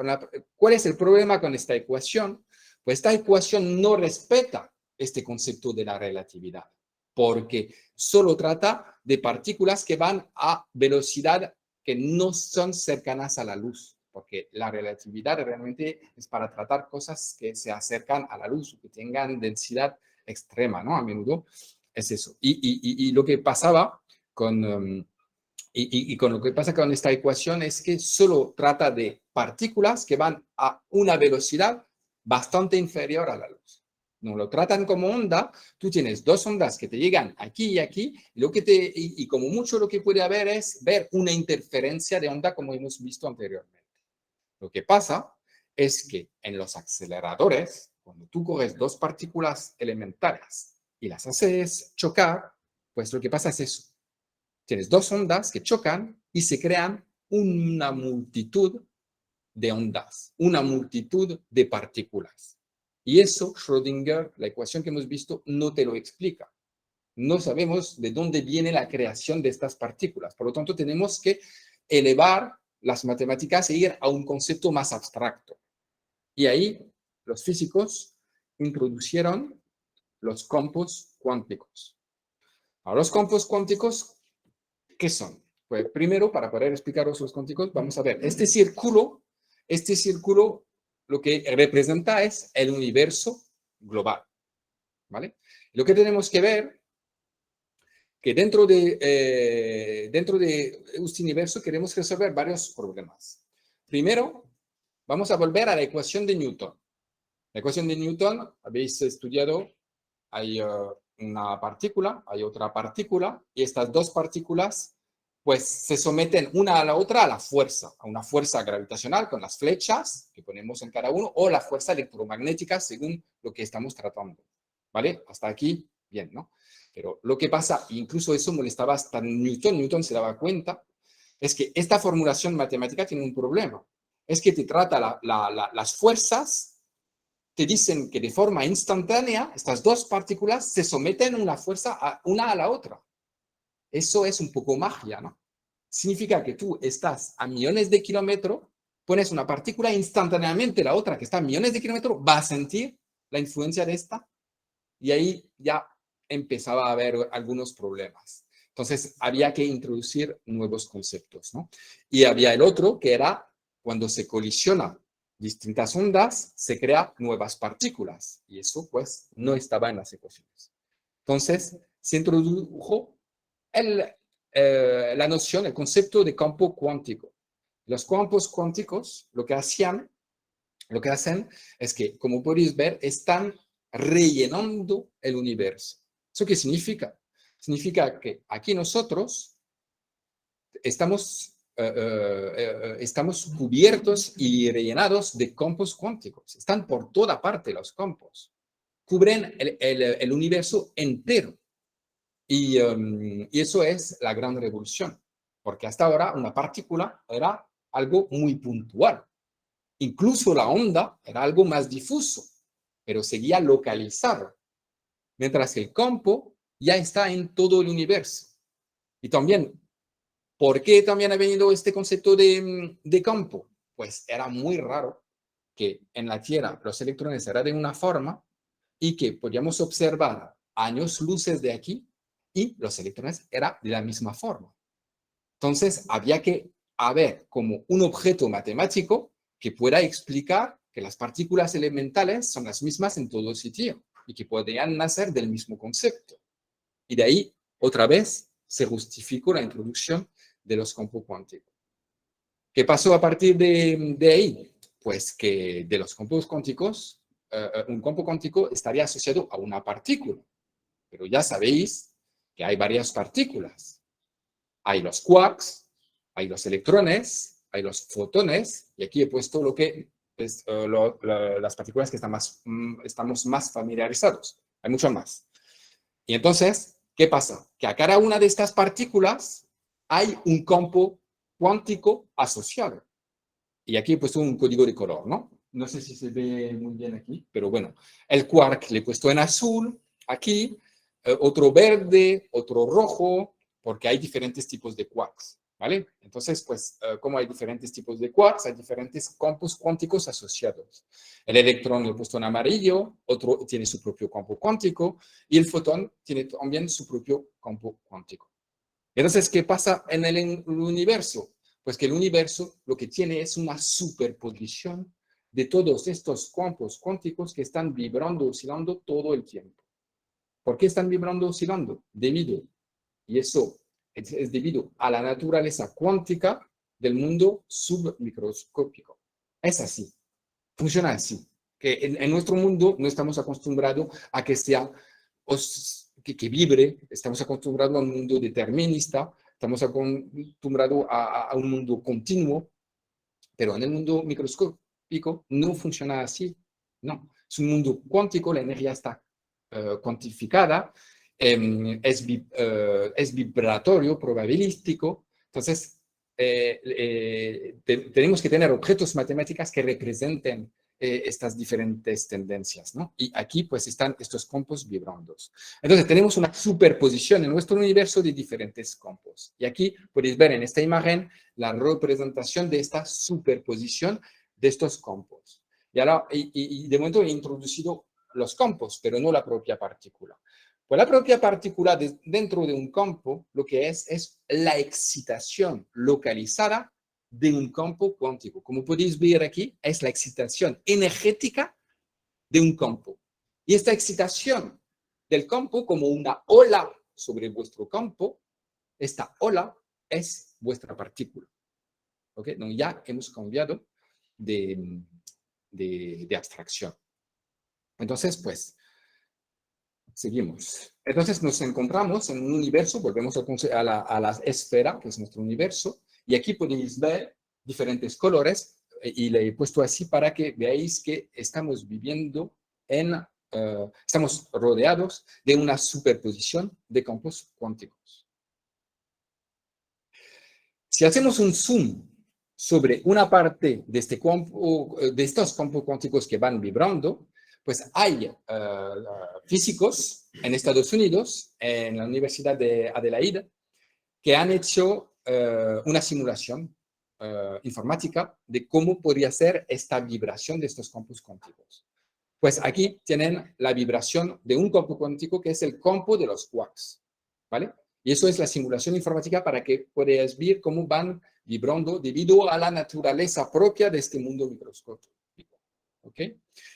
¿cuál es el problema con esta ecuación? Pues esta ecuación no respeta este concepto de la relatividad, porque solo trata de partículas que van a velocidad que no son cercanas a la luz, porque la relatividad realmente es para tratar cosas que se acercan a la luz, que tengan densidad extrema, ¿no? A menudo es eso. Y lo que pasaba con... Y con lo que pasa con esta ecuación es que solo trata de partículas que van a una velocidad bastante inferior a la luz. No lo tratan como onda. Tú tienes dos ondas que te llegan aquí y aquí, y como mucho lo que puede haber es ver una interferencia de onda, como hemos visto anteriormente. Lo que pasa es que en los aceleradores, cuando tú coges dos partículas elementales y las haces chocar, pues lo que pasa es eso. Tienes dos ondas que chocan y se crean una multitud de ondas, una multitud de partículas. Y eso, Schrödinger, la ecuación que hemos visto, no te lo explica. No sabemos de dónde viene la creación de estas partículas. Por lo tanto, tenemos que elevar las matemáticas e ir a un concepto más abstracto. Y ahí los físicos introdujeron los campos cuánticos. Ahora, los campos cuánticos, ¿qué son? Pues primero, para poder explicaros los cuánticos, vamos a ver, este círculo lo que representa es el universo global, ¿vale? Lo que tenemos que ver, que dentro de este universo queremos resolver varios problemas. Primero, vamos a volver a la ecuación de Newton. La ecuación de Newton, habéis estudiado, hay una partícula, hay otra partícula, y estas dos partículas pues se someten una a la otra a la fuerza, a una fuerza gravitacional con las flechas que ponemos en cada uno, o la fuerza electromagnética según lo que estamos tratando. ¿Vale? Hasta aquí, bien, ¿no? Pero lo que pasa, incluso eso molestaba hasta Newton, Newton se daba cuenta, es que esta formulación matemática tiene un problema. Es que te trata las fuerzas, te dicen que de forma instantánea estas dos partículas se someten una fuerza una a la otra. Eso es un poco magia, ¿no? Significa que tú estás a millones de kilómetros, pones una partícula e instantáneamente la otra que está a millones de kilómetros va a sentir la influencia de esta, y ahí ya empezaba a haber algunos problemas. Entonces había que introducir nuevos conceptos, ¿no? Y había el otro que era cuando se colisionan distintas ondas, se crean nuevas partículas, y eso pues no estaba en las ecuaciones. Entonces se introdujo la noción, el concepto de campo cuántico. Los campos cuánticos lo que hacen es que, como podéis ver, están rellenando el universo. ¿Eso qué significa? Significa que aquí nosotros estamos cubiertos y rellenados de campos cuánticos. Están por toda parte los campos. Cubren el universo entero. Y eso es la gran revolución, porque hasta ahora una partícula era algo muy puntual. Incluso la onda era algo más difuso, pero seguía localizado, mientras que el campo ya está en todo el universo. Y también, ¿por qué también ha venido este concepto de campo? Pues era muy raro que en la Tierra los electrones eran de una forma y que podíamos observar años luces de aquí y los electrones eran de la misma forma. Entonces, había que haber como un objeto matemático que pueda explicar que las partículas elementales son las mismas en todo sitio y que podrían nacer del mismo concepto. Y de ahí, otra vez, se justificó la introducción de los campos cuánticos. ¿Qué pasó a partir de ahí? Pues que de los campos cuánticos, un campo cuántico estaría asociado a una partícula. Pero ya sabéis que hay varias partículas. Hay los quarks, hay los electrones, hay los fotones, y aquí he puesto lo que es, las partículas que estamos más familiarizados. Hay mucho más. Y entonces, ¿qué pasa? Que a cada una de estas partículas hay un campo cuántico asociado. Y aquí he puesto un código de color, ¿no? No sé si se ve muy bien aquí, pero bueno. El quark le he puesto en azul, aquí, otro verde, otro rojo, porque hay diferentes tipos de quarks, ¿vale? Entonces, pues, como hay diferentes tipos de quarks, hay diferentes campos cuánticos asociados. El electrón le he puesto en amarillo, otro tiene su propio campo cuántico, y el fotón tiene también su propio campo cuántico. Entonces, ¿qué pasa en el universo? Pues que el universo lo que tiene es una superposición de todos estos campos cuánticos que están vibrando, oscilando todo el tiempo. ¿Por qué están vibrando, oscilando? Y eso es debido a la naturaleza cuántica del mundo submicroscópico. Es así, funciona así. Que en nuestro mundo no estamos acostumbrados a que sea que vibre, estamos acostumbrados a un mundo determinista, estamos acostumbrados a un mundo continuo, pero en el mundo microscópico no funciona así. No, es un mundo cuántico, la energía está cuantificada, es vibratorio, probabilístico. Entonces, tenemos que tener objetos matemáticos que representen estas diferentes tendencias, ¿no? Y aquí pues están estos campos vibrandos. Entonces tenemos una superposición en nuestro universo de diferentes campos. Y aquí podéis ver en esta imagen la representación de esta superposición de estos campos. Y de momento he introducido los campos, pero no la propia partícula. Pues la propia partícula dentro de un campo lo que es la excitación localizada de un campo cuántico. Como podéis ver aquí, es la excitación energética de un campo. Y esta excitación del campo, como una ola sobre vuestro campo, esta ola es vuestra partícula. ¿Ok? Entonces ya hemos cambiado de abstracción. Entonces, pues, Seguimos. Entonces nos encontramos en un universo, volvemos a la esfera, que es nuestro universo, y aquí podéis ver diferentes colores, y le he puesto así para que veáis que estamos viviendo estamos rodeados de una superposición de campos cuánticos. Si hacemos un zoom sobre una parte de, de estos campos cuánticos que van vibrando, pues hay físicos en Estados Unidos, en la Universidad de Adelaide, que han hecho una simulación informática de cómo podría ser esta vibración de estos campos cuánticos. Pues aquí tienen la vibración de un campo cuántico que es el campo de los quarks, ¿vale? Y eso es la simulación informática para que podáis ver cómo van vibrando debido a la naturaleza propia de este mundo microscópico. ¿Ok?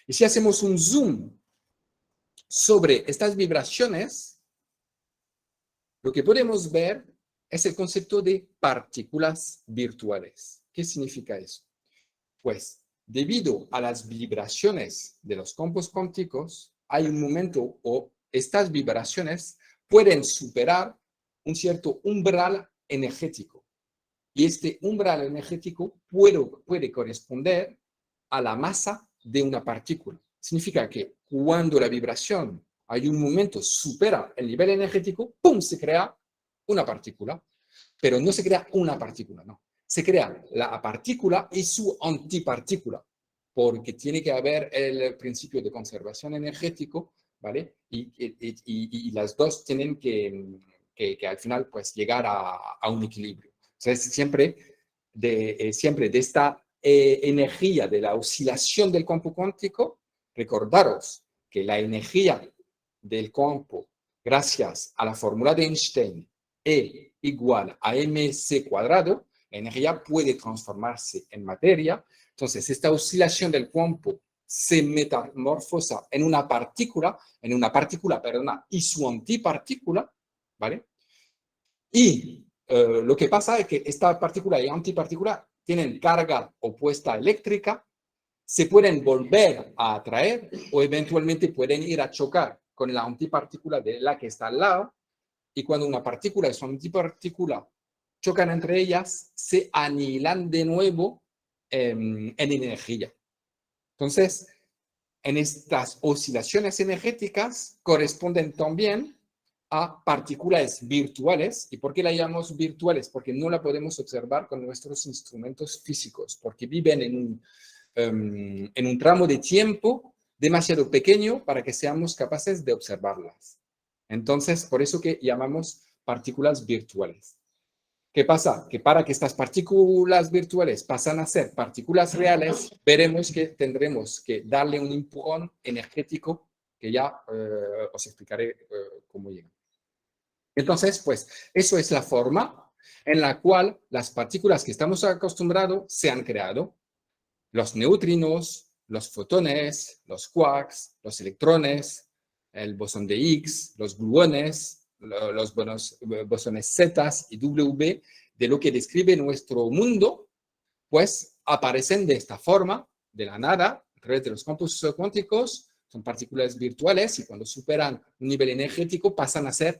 Y si hacemos un zoom sobre estas vibraciones, lo que podemos ver es el concepto de partículas virtuales. ¿Qué significa eso? Pues, debido a las vibraciones de los campos cuánticos, hay un momento o estas vibraciones pueden superar un cierto umbral energético. Y este umbral energético puede corresponder a la masa de una partícula. Significa que cuando la vibración hay un momento supera el nivel energético, ¡pum!, se crea una partícula. Pero no se crea una partícula, no. Se crea la partícula y su antipartícula, porque tiene que haber el principio de conservación energético, ¿vale? Y las dos tienen que al final pues llegar a un equilibrio. Entonces, siempre de esta energía de la oscilación del campo cuántico, recordaros que la energía del campo, gracias a la fórmula de Einstein, E igual a mc cuadrado, la energía puede transformarse en materia. Entonces, esta oscilación del campo se metamorfosa en una partícula, y su antipartícula, ¿vale? Y lo que pasa es que esta partícula y antipartícula tienen carga opuesta eléctrica, se pueden volver a atraer o eventualmente pueden ir a chocar con la antipartícula de la que está al lado, y cuando una partícula y su antipartícula chocan entre ellas, se aniquilan de nuevo en energía. Entonces, en estas oscilaciones energéticas corresponden también a partículas virtuales. ¿Y por qué las llamamos virtuales? Porque no la podemos observar con nuestros instrumentos físicos, porque viven en un tramo de tiempo demasiado pequeño para que seamos capaces de observarlas. Entonces, por eso que llamamos partículas virtuales. ¿Qué pasa? Que para que estas partículas virtuales pasen a ser partículas reales, veremos que tendremos que darle un empujón energético que ya os explicaré cómo llega. Entonces, pues, eso es la forma en la cual las partículas que estamos acostumbrados se han creado. Los neutrinos, los fotones, los quarks, los electrones, el bosón de Higgs, los gluones, los bosones Z y W, de lo que describe nuestro mundo, pues aparecen de esta forma, de la nada, a través de los campos cuánticos, son partículas virtuales y cuando superan un nivel energético pasan a ser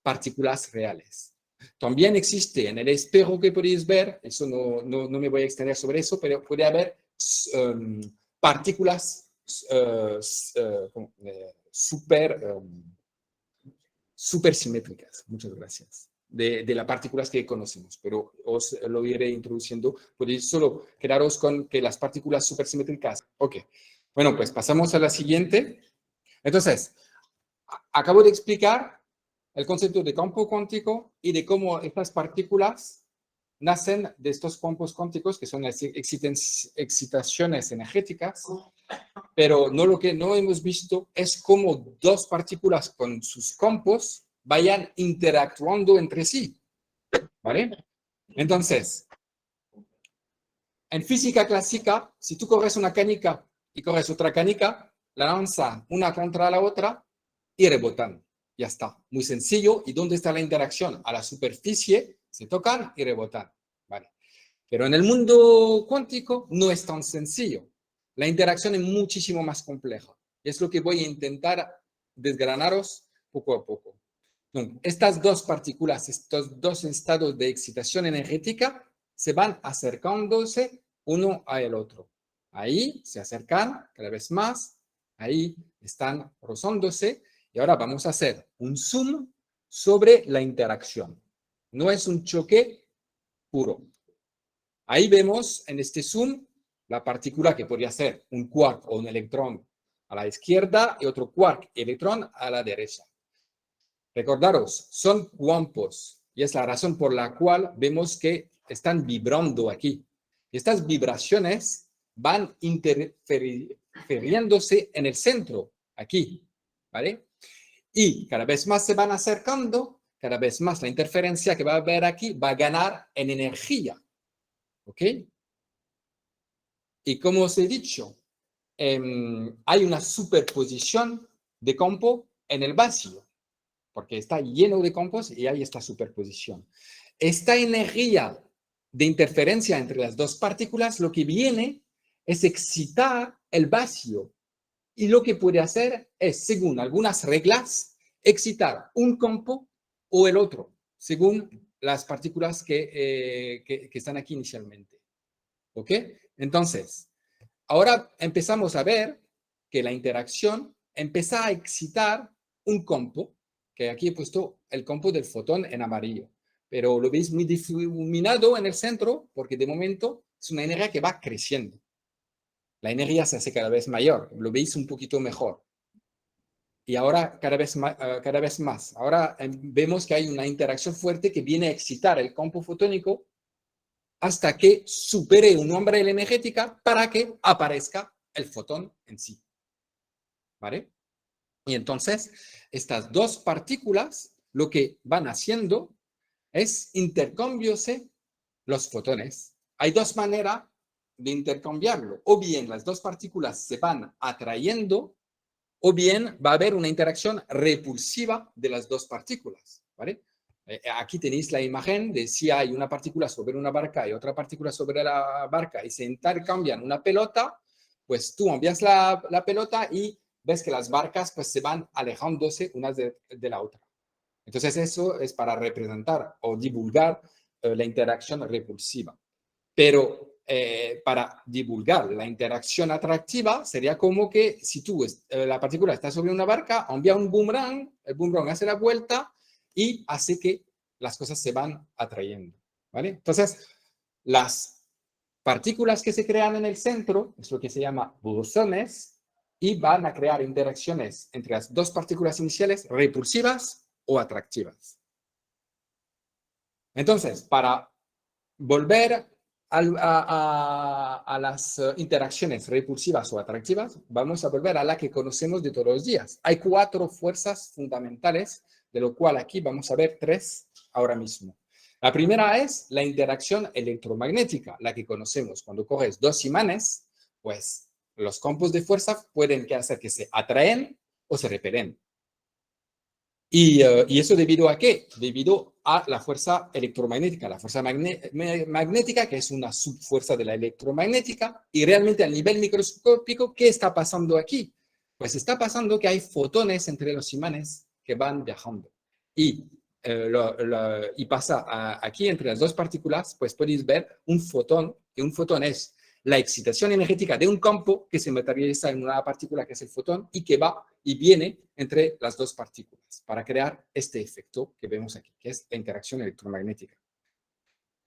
partículas reales. También existe en el espejo que podéis ver, eso no me voy a extender sobre eso, pero puede haber partículas supersimétricas, muchas gracias, de las partículas que conocemos, pero os lo iré introduciendo. Podéis solo quedaros con que las partículas supersimétricas. Ok, bueno, pues pasamos a la siguiente. Entonces, acabo de explicar el concepto de campo cuántico y de cómo estas partículas nacen de estos campos cuánticos, que son las excitaciones energéticas, pero lo que no hemos visto es cómo dos partículas con sus campos vayan interactuando entre sí, ¿vale? Entonces, en física clásica, si tú corres una canica y corres otra canica, la lanzas una contra la otra y rebotan. Ya está, muy sencillo. ¿Y dónde está la interacción? A la superficie se tocan y rebotan, ¿vale? Pero en el mundo cuántico no es tan sencillo. La interacción es muchísimo más compleja. Es lo que voy a intentar desgranaros poco a poco. Entonces, estas dos partículas, estos dos estados de excitación energética, se van acercándose uno al otro. Ahí se acercan cada vez más, ahí están rozándose, y ahora vamos a hacer un zoom sobre la interacción. No es un choque puro. Ahí vemos en este zoom la partícula que podría ser un quark o un electrón a la izquierda y otro quark electrón a la derecha. Recordaros, son campos y es la razón por la cual vemos que están aquí. Y estas vibraciones van interfiriéndose en el centro, aquí, ¿vale? Y cada vez más se van acercando, cada vez más la interferencia que va a haber aquí va a ganar en energía, ¿ok? Y como os he dicho, hay una superposición de campo en el vacío, porque está lleno de campos y hay esta superposición. Esta energía de interferencia entre las dos partículas lo que viene es excitar el vacío. Y lo que puede hacer es, según algunas reglas, excitar un campo o el otro, según las partículas que están aquí inicialmente. ¿Ok? Entonces, ahora empezamos a ver que la interacción empieza a excitar un campo, que aquí he puesto el campo del fotón en amarillo, pero lo veis muy difuminado en el centro porque de momento es una energía que va creciendo. La energía se hace cada vez mayor, lo veis un poquito mejor. Y ahora cada vez más. Ahora vemos que hay una interacción fuerte que viene a excitar el campo fotónico hasta que supere una umbral energética para que aparezca el fotón en sí. ¿Vale? Y entonces, estas dos partículas lo que van haciendo es intercambiarse los fotones. Hay dos maneras de intercambiarlo. O bien las dos partículas se van atrayendo, o bien va a haber una interacción repulsiva de las dos partículas. ¿Vale? Aquí tenéis la imagen de si hay una partícula sobre una barca y otra partícula sobre la barca y se intercambian una pelota, pues tú envías la pelota y ves que las barcas pues se van alejándose unas de la otra. Entonces eso es para representar o divulgar la interacción repulsiva. Pero para divulgar la interacción atractiva sería como que si tú, la partícula está sobre una barca, envía un boomerang, el boomerang hace la vuelta y hace que las cosas se van atrayendo. ¿Vale? Entonces, las partículas que se crean en el centro es lo que se llama bosones y van a crear interacciones entre las dos partículas iniciales repulsivas o atractivas. Entonces, para volver a las interacciones repulsivas o atractivas, vamos a volver a la que conocemos de todos los días. Hay 4 fuerzas fundamentales, de lo cual aquí vamos a ver 3 ahora mismo. La primera es la interacción electromagnética, la que conocemos. Cuando coges 2 imanes, pues los campos de fuerza pueden hacer que se atraen o se repelen. ¿Y eso debido a qué? Debido a la fuerza electromagnética, la fuerza magnética, que es una subfuerza de la electromagnética, y realmente a nivel microscópico, ¿qué está pasando aquí? Pues está pasando que hay fotones entre los imanes que van viajando. Y pasa aquí entre las dos partículas, pues podéis ver un fotón, y un fotón es la excitación energética de un campo que se materializa en una partícula que es el fotón y que va y viene entre las dos partículas para crear este efecto que vemos aquí, que es la interacción electromagnética.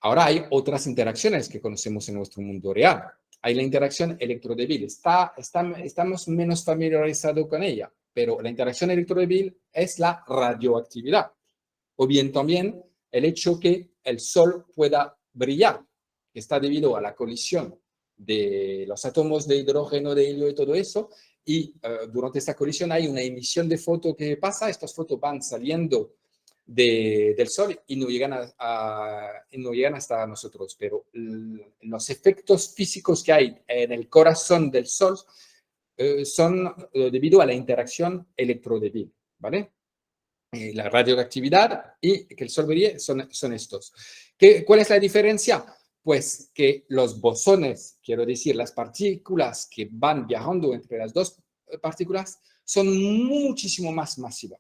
Ahora hay otras interacciones que conocemos en nuestro mundo real. Hay la interacción electrodébil. Estamos menos familiarizados con ella, pero la interacción electrodébil es la radioactividad. O bien también el hecho que el Sol pueda brillar, que está debido a la colisión de los átomos de hidrógeno, de helio y todo eso, y durante esta colisión hay una emisión de foto que pasa, estas fotos van saliendo del Sol y no llegan hasta nosotros, pero los efectos físicos que hay en el corazón del Sol son debido a la interacción electrodébil, ¿vale? La radioactividad y que el Sol brille son estos. ¿Cuál es la diferencia? Pues que los bosones, quiero decir, las partículas que van viajando entre las dos partículas, son muchísimo más masivas.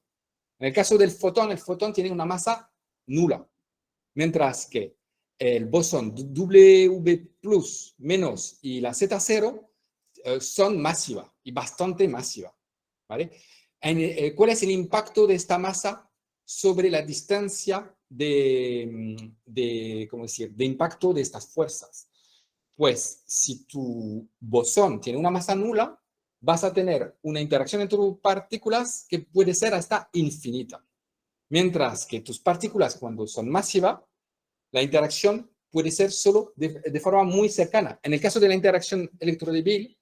En el caso del fotón, el fotón tiene una masa nula, mientras que el bosón W menos y la Z0 son masivas y bastante masivas, ¿vale? ¿Cuál es el impacto de esta masa sobre la distancia ¿cómo decir?, de impacto de estas fuerzas? Pues si tu bosón tiene una masa nula, vas a tener una interacción entre partículas que puede ser hasta infinita. Mientras que tus partículas, cuando son masivas, la interacción puede ser solo de forma muy cercana. En el caso de la interacción electrodébil,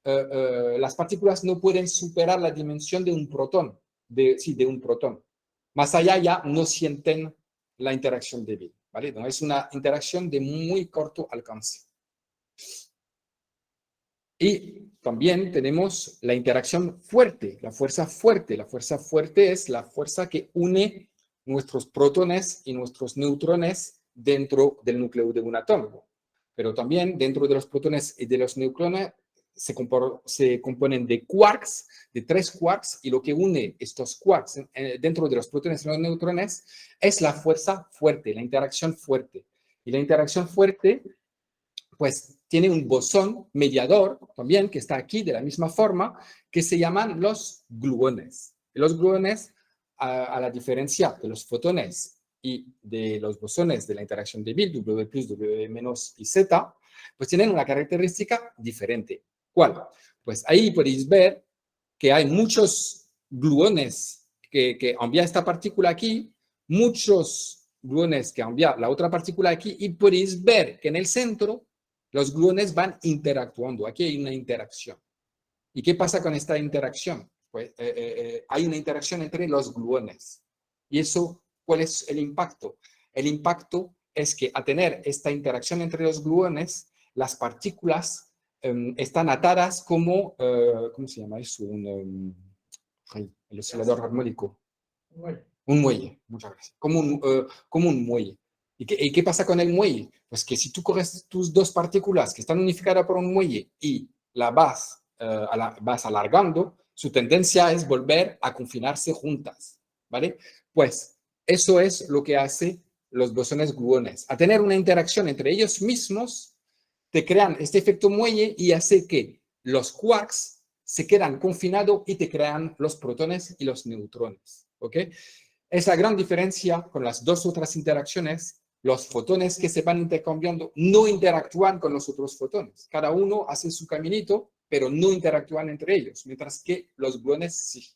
las partículas no pueden superar la dimensión de un protón, de un protón. Más allá ya no sienten la interacción débil, ¿vale? No, es una interacción de muy corto alcance. Y también tenemos la interacción fuerte, la fuerza fuerte. La fuerza fuerte es la fuerza que une nuestros protones y nuestros neutrones dentro del núcleo de un átomo. Pero también dentro de los protones y de los neutrones se componen de quarks, de 3 quarks, y lo que une estos quarks dentro de los protones y los neutrones es la fuerza fuerte, la interacción fuerte. Y la interacción fuerte, pues, tiene un bosón mediador también, que está aquí de la misma forma, que se llaman los gluones. Y los gluones, a la diferencia de los fotones y de los bosones de la interacción débil, W+, W- y Z, pues tienen una característica diferente. ¿Cuál? Pues ahí podéis ver que hay muchos gluones que envían esta partícula aquí, muchos gluones que envían la otra partícula aquí, y podéis ver que en el centro los gluones van interactuando. Aquí hay una interacción. ¿Y qué pasa con esta interacción? Pues hay una interacción entre los gluones. ¿Y eso cuál es el impacto? El impacto es que al tener esta interacción entre los gluones, las partículas están atadas como, ¿cómo se llama eso? El oscilador armónico. Un muelle, muchas gracias. Como un muelle. ¿Y qué pasa con el muelle? Pues que si tú coges tus dos partículas que están unificadas por un muelle y la vas alargando, su tendencia es volver a confinarse juntas, ¿vale? Pues eso es lo que hace los bosones gluones. A tener una interacción entre ellos mismos, te crean este efecto muelle y hace que los quarks se quedan confinados y te crean los protones y los neutrones, ¿ok? Esa gran diferencia con las dos otras interacciones. Los fotones que se van intercambiando no interactúan con los otros fotones. Cada uno hace su caminito, pero no interactúan entre ellos, mientras que los gluones sí.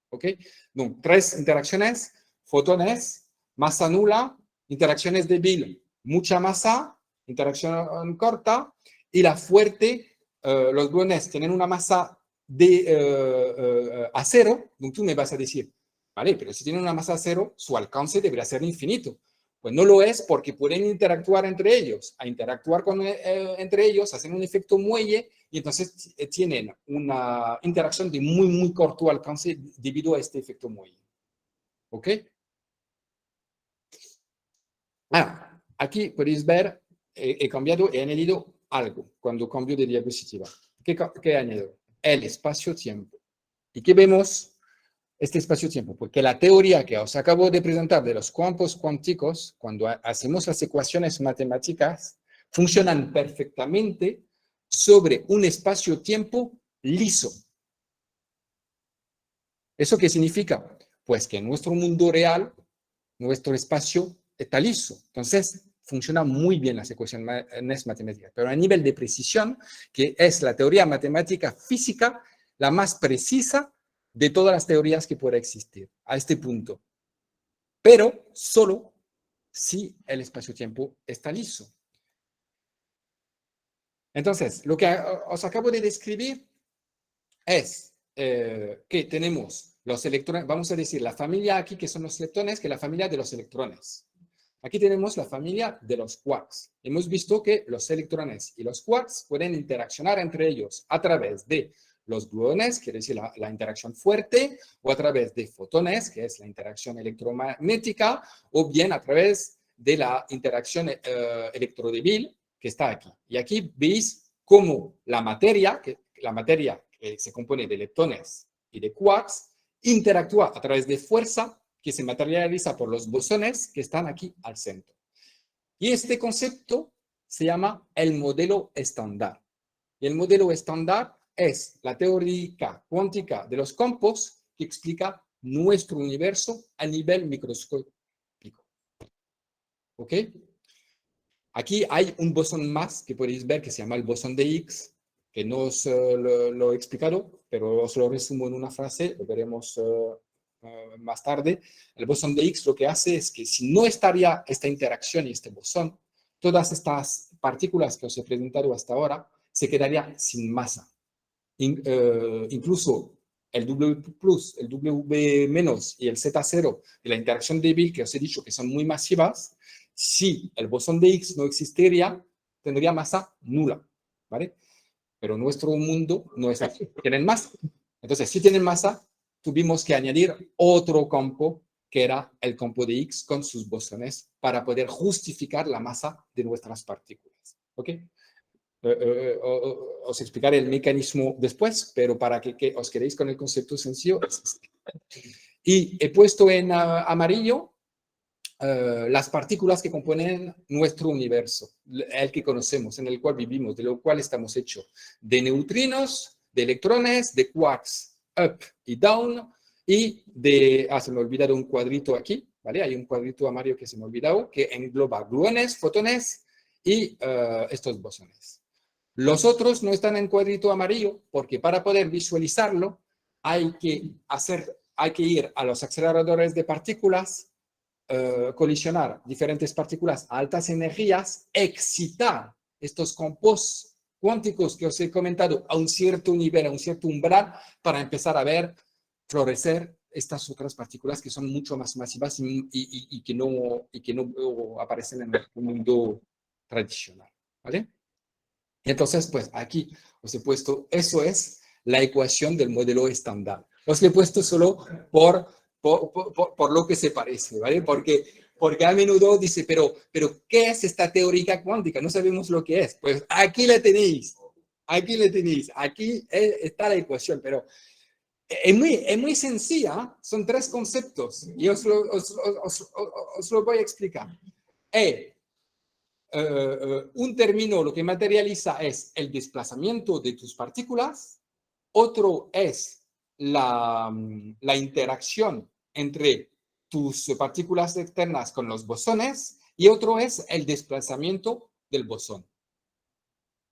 ¿Ok? No, 3 interacciones: fotones, masa nula, interacciones débiles, mucha masa, interacción corta, y la fuerte, los gluones tienen una masa de acero. Tú me vas a decir, vale, pero si tienen una masa acero, su alcance debería ser infinito. Pues no lo es, porque pueden interactuar entre ellos. A interactuar entre ellos, hacen un efecto muelle, y entonces tienen una interacción de muy, muy corto alcance debido a este efecto muelle. ¿Ok? Aquí podéis ver, he añadido algo cuando cambio de diapositiva. ¿Qué he añadido? El espacio-tiempo. ¿Y qué vemos? Este espacio-tiempo, porque la teoría que os acabo de presentar de los campos cuánticos, cuando hacemos las ecuaciones matemáticas, funcionan perfectamente sobre un espacio-tiempo liso. ¿Eso qué significa? Pues que en nuestro mundo real, nuestro espacio está liso. Entonces, funciona muy bien las ecuaciones matemáticas. Pero a nivel de precisión, que es la teoría matemática física la más precisa de todas las teorías que pueda existir a este punto, pero solo si el espacio-tiempo está liso. Entonces, lo que os acabo de describir es que tenemos los electrones, vamos a decir la familia aquí que son los leptones, que es la familia de los electrones. Aquí tenemos la familia de los quarks. Hemos visto que los electrones y los quarks pueden interaccionar entre ellos a través de los gluones, quiere decir la interacción fuerte, o a través de fotones, que es la interacción electromagnética, o bien a través de la interacción electrodébil, que está aquí. Y aquí veis cómo la materia que se compone de leptones y de quarks interactúa a través de fuerza que se materializa por los bosones que están aquí al centro. Y este concepto se llama el modelo estándar. Y el modelo estándar es la teoría cuántica de los campos que explica nuestro universo a nivel microscópico. ¿Ok? Aquí hay un bosón más que podéis ver que se llama el bosón de Higgs, que no os lo he explicado, pero os lo resumo en una frase, lo veremos más tarde. El bosón de Higgs lo que hace es que si no estaría esta interacción y este bosón, todas estas partículas que os he presentado hasta ahora se quedarían sin masa. Incluso el W+, el W- y el Z0 de la interacción débil que os he dicho que son muy masivas, si el bosón de Higgs no existiría, tendría masa nula, ¿vale? Pero nuestro mundo no es así, tienen masa. Entonces, si tienen masa, tuvimos que añadir otro campo, que era el campo de Higgs con sus bosones, para poder justificar la masa de nuestras partículas, ¿ok? Os explicaré el mecanismo después, pero para que os quedéis con el concepto sencillo. Y he puesto en amarillo las partículas que componen nuestro universo, el que conocemos, en el cual vivimos, de lo cual estamos hechos, de neutrinos, de electrones, de quarks, up y down, y de, se me ha olvidado un cuadrito aquí, ¿vale? Hay un cuadrito amarillo que se me ha olvidado, que engloba gluones, fotones y estos bosones. Los otros no están en cuadrito amarillo, porque para poder visualizarlo hay que ir a los aceleradores de partículas, colisionar diferentes partículas a altas energías, excitar estos campos cuánticos que os he comentado a un cierto nivel, a un cierto umbral, para empezar a ver florecer estas otras partículas que son mucho más masivas y que no aparecen en el mundo tradicional, ¿vale? Entonces, pues aquí os he puesto, eso es la ecuación del modelo estándar. Os lo he puesto solo por lo que se parece, ¿vale? Porque a menudo dice, pero ¿qué es esta teoría cuántica? No sabemos lo que es. Pues aquí la tenéis, aquí está la ecuación, pero es muy sencilla, son tres conceptos y os lo voy a explicar. Un término lo que materializa es el desplazamiento de tus partículas, otro es la interacción entre tus partículas externas con los bosones y otro es el desplazamiento del bosón.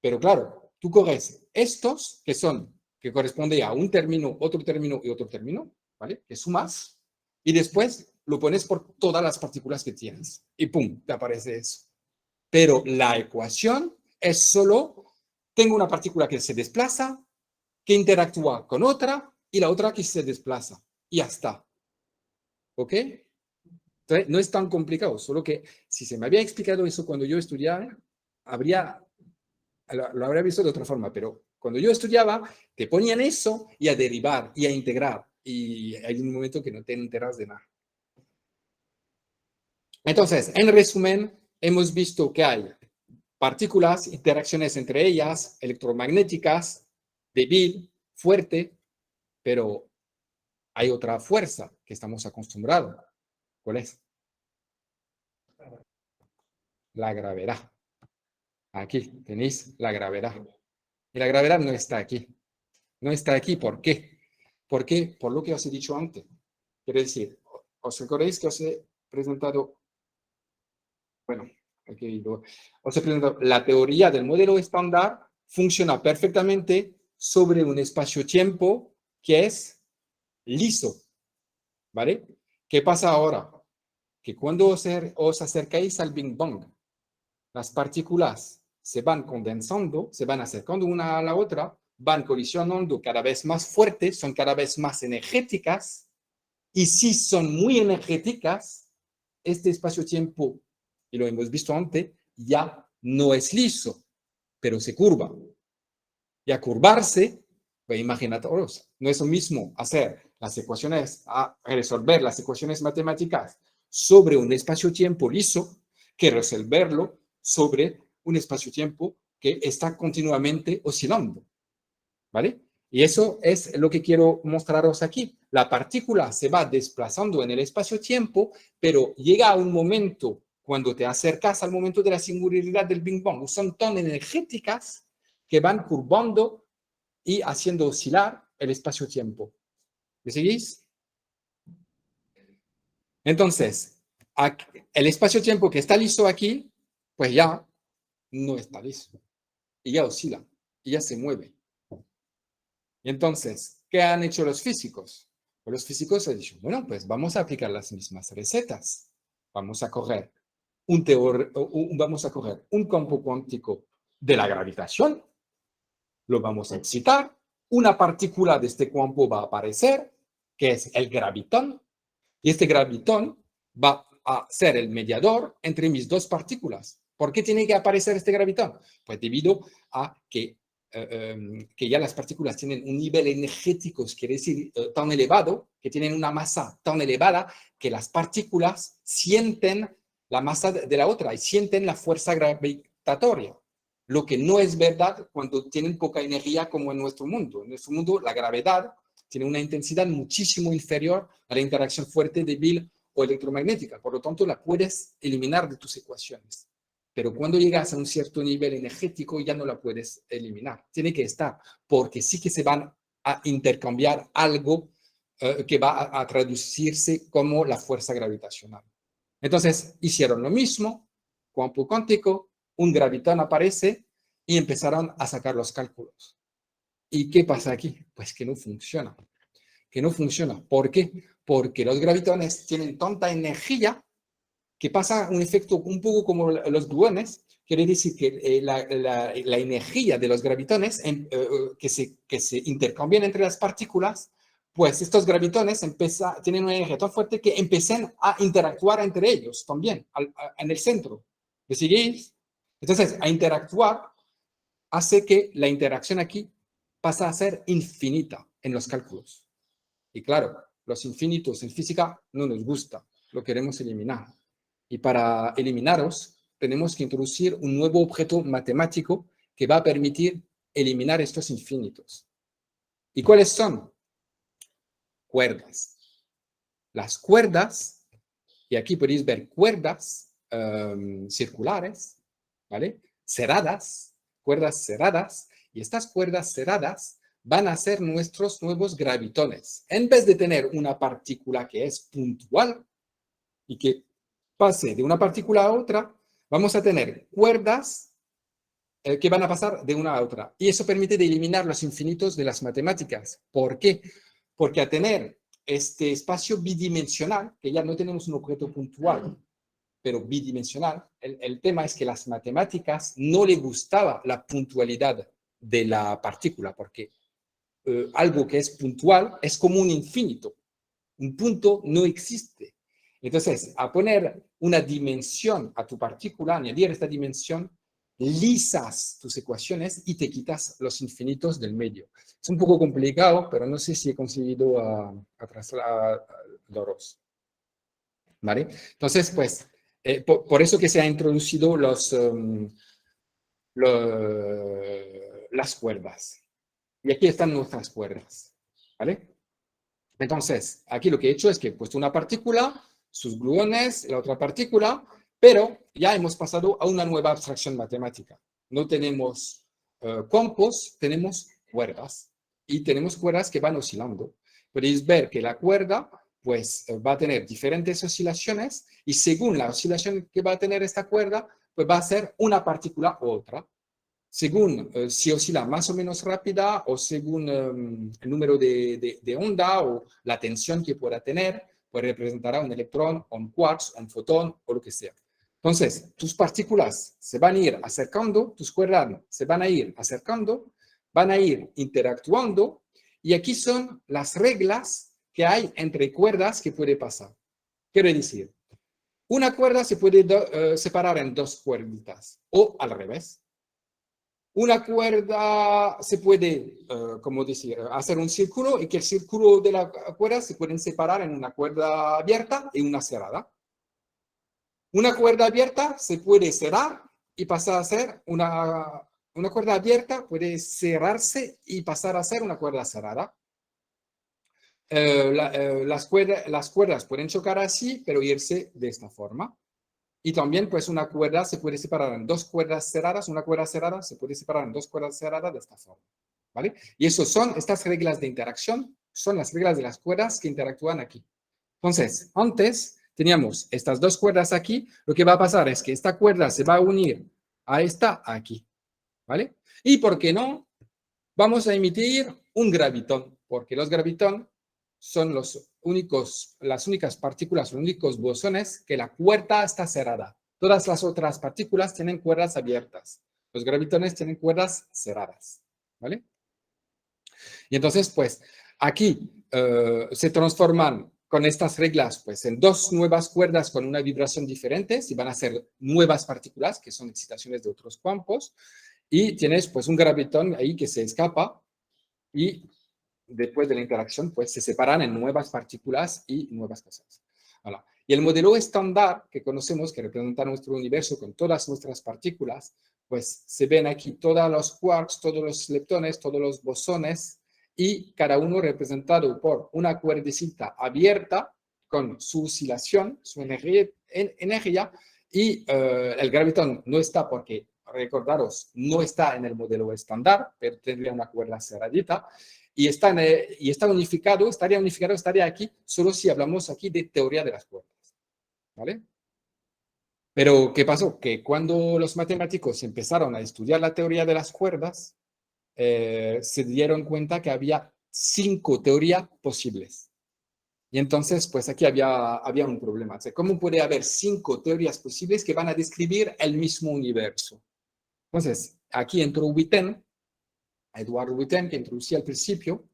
Pero claro, tú coges estos que corresponden a un término, otro término y otro término, ¿vale? Que sumas y después lo pones por todas las partículas que tienes y ¡pum! Te aparece eso. Pero la ecuación es solo, tengo una partícula que se desplaza, que interactúa con otra y la otra que se desplaza. Y ya está. ¿Ok? Entonces, no es tan complicado, solo que si se me había explicado eso cuando yo estudiaba, lo habría visto de otra forma, pero cuando yo estudiaba, te ponían eso y a derivar y a integrar. Y hay un momento que no te enteras de nada. Entonces, en resumen, hemos visto que hay partículas, interacciones entre ellas, electromagnéticas, débil, fuerte, pero hay otra fuerza que estamos acostumbrados. ¿Cuál es? La gravedad. Aquí tenéis la gravedad. Y la gravedad no está aquí. No está aquí, ¿por qué? Porque, por lo que os he dicho antes. Quiero decir, ¿os recordáis que os he presentado? Bueno, aquí os he presentado la teoría del modelo estándar. Funciona perfectamente sobre un espacio-tiempo que es liso, ¿vale? ¿Qué pasa ahora? Que cuando os acercáis al Big Bang, las partículas se van condensando, se van acercando una a la otra, van colisionando cada vez más fuertes, son cada vez más energéticas, y si son muy energéticas, este espacio-tiempo, y lo hemos visto antes, ya no es liso, pero se curva. Y a curvarse, pues imaginaros, no es lo mismo hacer las ecuaciones, resolver las ecuaciones matemáticas sobre un espacio-tiempo liso que resolverlo sobre un espacio-tiempo que está continuamente oscilando, ¿vale? Y eso es lo que quiero mostraros aquí. La partícula se va desplazando en el espacio-tiempo, pero llega a un momento, cuando te acercas al momento de la singularidad del Big Bang, son tan energéticas que van curvando y haciendo oscilar el espacio-tiempo. ¿Me seguís? Entonces, el espacio-tiempo que está liso aquí, pues ya no está liso. Y ya oscila, y ya se mueve. Y entonces, ¿qué han hecho los físicos? Pues los físicos han dicho, bueno, pues vamos a aplicar las mismas recetas. Vamos a coger un campo cuántico de la gravitación, lo vamos a excitar, una partícula de este campo va a aparecer, que es el gravitón, y este gravitón va a ser el mediador entre mis dos partículas. ¿Por qué tiene que aparecer este gravitón? Pues debido a que ya las partículas tienen un nivel energético, quiere decir, tan elevado, que tienen una masa tan elevada, que las partículas sienten la masa de la otra y sienten la fuerza gravitatoria. Lo que no es verdad cuando tienen poca energía como en nuestro mundo. En nuestro mundo la gravedad tiene una intensidad muchísimo inferior a la interacción fuerte, débil o electromagnética. Por lo tanto, la puedes eliminar de tus ecuaciones. Pero cuando llegas a un cierto nivel energético ya no la puedes eliminar. Tiene que estar, porque sí que se van a intercambiar algo que va a traducirse como la fuerza gravitacional. Entonces, hicieron lo mismo, campo cuántico, un gravitón aparece y empezaron a sacar los cálculos. ¿Y qué pasa aquí? Pues que no funciona. Que no funciona. ¿Por qué? Porque los gravitones tienen tanta energía que pasa un efecto un poco como los gluones. Quiere decir que la energía de los gravitones que se intercambian entre las partículas, pues estos gravitones tienen una energía tan fuerte que empiezan a interactuar entre ellos también, en el centro. ¿Me seguís? Entonces, a interactuar hace que la interacción aquí pasa a ser infinita en los cálculos. Y claro, los infinitos en física no nos gusta, lo queremos eliminar. Y para eliminarlos, tenemos que introducir un nuevo objeto matemático que va a permitir eliminar estos infinitos. ¿Y cuáles son? Cuerdas. Las cuerdas, y aquí podéis ver cuerdas circulares, ¿vale? Cerradas, cuerdas cerradas, y estas cuerdas cerradas van a ser nuestros nuevos gravitones. En vez de tener una partícula que es puntual y que pase de una partícula a otra, vamos a tener cuerdas que van a pasar de una a otra. Y eso permite de eliminar los infinitos de las matemáticas. ¿Por qué? Porque a tener este espacio bidimensional, que ya no tenemos un objeto puntual, pero bidimensional, el tema es que las matemáticas no le gustaba la puntualidad de la partícula, porque algo que es puntual es como un infinito. Un punto no existe. Entonces, a poner una dimensión a tu partícula, añadir esta dimensión, lisas tus ecuaciones y te quitas los infinitos del medio. Es un poco complicado, pero no sé si he conseguido trasladarlos. ¿Vale? Entonces, pues, por eso que se ha introducido las cuerdas. Y aquí están nuestras cuerdas. ¿Vale? Entonces, aquí lo que he hecho es que he puesto una partícula, sus gluones, la otra partícula, pero ya hemos pasado a una nueva abstracción matemática. No tenemos campos, tenemos cuerdas. Y tenemos cuerdas que van oscilando. Podéis ver que la cuerda pues, va a tener diferentes oscilaciones y según la oscilación que va a tener esta cuerda, pues va a ser una partícula u otra. Según si oscila más o menos rápida o según el número de onda o la tensión que pueda tener, pues representará un electrón, o un quarks, o un fotón o lo que sea. Entonces, tus partículas se van a ir acercando, tus cuerdas se van a ir acercando, van a ir interactuando y aquí son las reglas que hay entre cuerdas que puede pasar. Quiero decir, una cuerda se puede separar en dos cuerditas o al revés. Una cuerda se puede, como decir, hacer un círculo y que el círculo de la cuerda se pueden separar en una cuerda abierta y una cerrada. Una cuerda abierta se puede cerrar y pasar a ser una una cuerda abierta puede cerrarse y pasar a ser una cuerda cerrada. Las cuerdas pueden chocar así, pero irse de esta forma. Y también, pues, una cuerda se puede separar en dos cuerdas cerradas. Una cuerda cerrada se puede separar en dos cuerdas cerradas de esta forma, ¿vale? Y estas reglas de interacción, son las reglas de las cuerdas que interactúan aquí. Entonces, antes teníamos estas dos cuerdas aquí. Lo que va a pasar es que esta cuerda se va a unir a esta aquí, ¿vale? Y, ¿por qué no? Vamos a emitir un gravitón, porque los gravitón son las únicas partículas, los únicos bosones que la cuerda está cerrada. Todas las otras partículas tienen cuerdas abiertas. Los gravitones tienen cuerdas cerradas, ¿vale? Y entonces, pues, aquí se transforman con estas reglas, pues, en dos nuevas cuerdas con una vibración diferente, y van a ser nuevas partículas, que son excitaciones de otros campos, y tienes, pues, un gravitón ahí que se escapa, y después de la interacción, pues, se separan en nuevas partículas y nuevas cosas. Voilà. Y el modelo estándar que conocemos, que representa nuestro universo con todas nuestras partículas, pues se ven aquí todos los quarks, todos los leptones, todos los bosones, y cada uno representado por una cuerdecita abierta con su oscilación, su energía, y el gravitón no está porque, recordaros, no está en el modelo estándar, pero tendría una cuerda cerradita, y estaría unificado aquí, solo si hablamos aquí de teoría de las cuerdas, ¿vale? Pero, ¿qué pasó? Que cuando los matemáticos empezaron a estudiar la teoría de las cuerdas, se dieron cuenta que había 5 teorías posibles. Y entonces, pues aquí había un problema. O sea, ¿cómo puede haber 5 teorías posibles que van a describir el mismo universo? Entonces, aquí entró Witten, Eduardo Witten, que introducía al principio,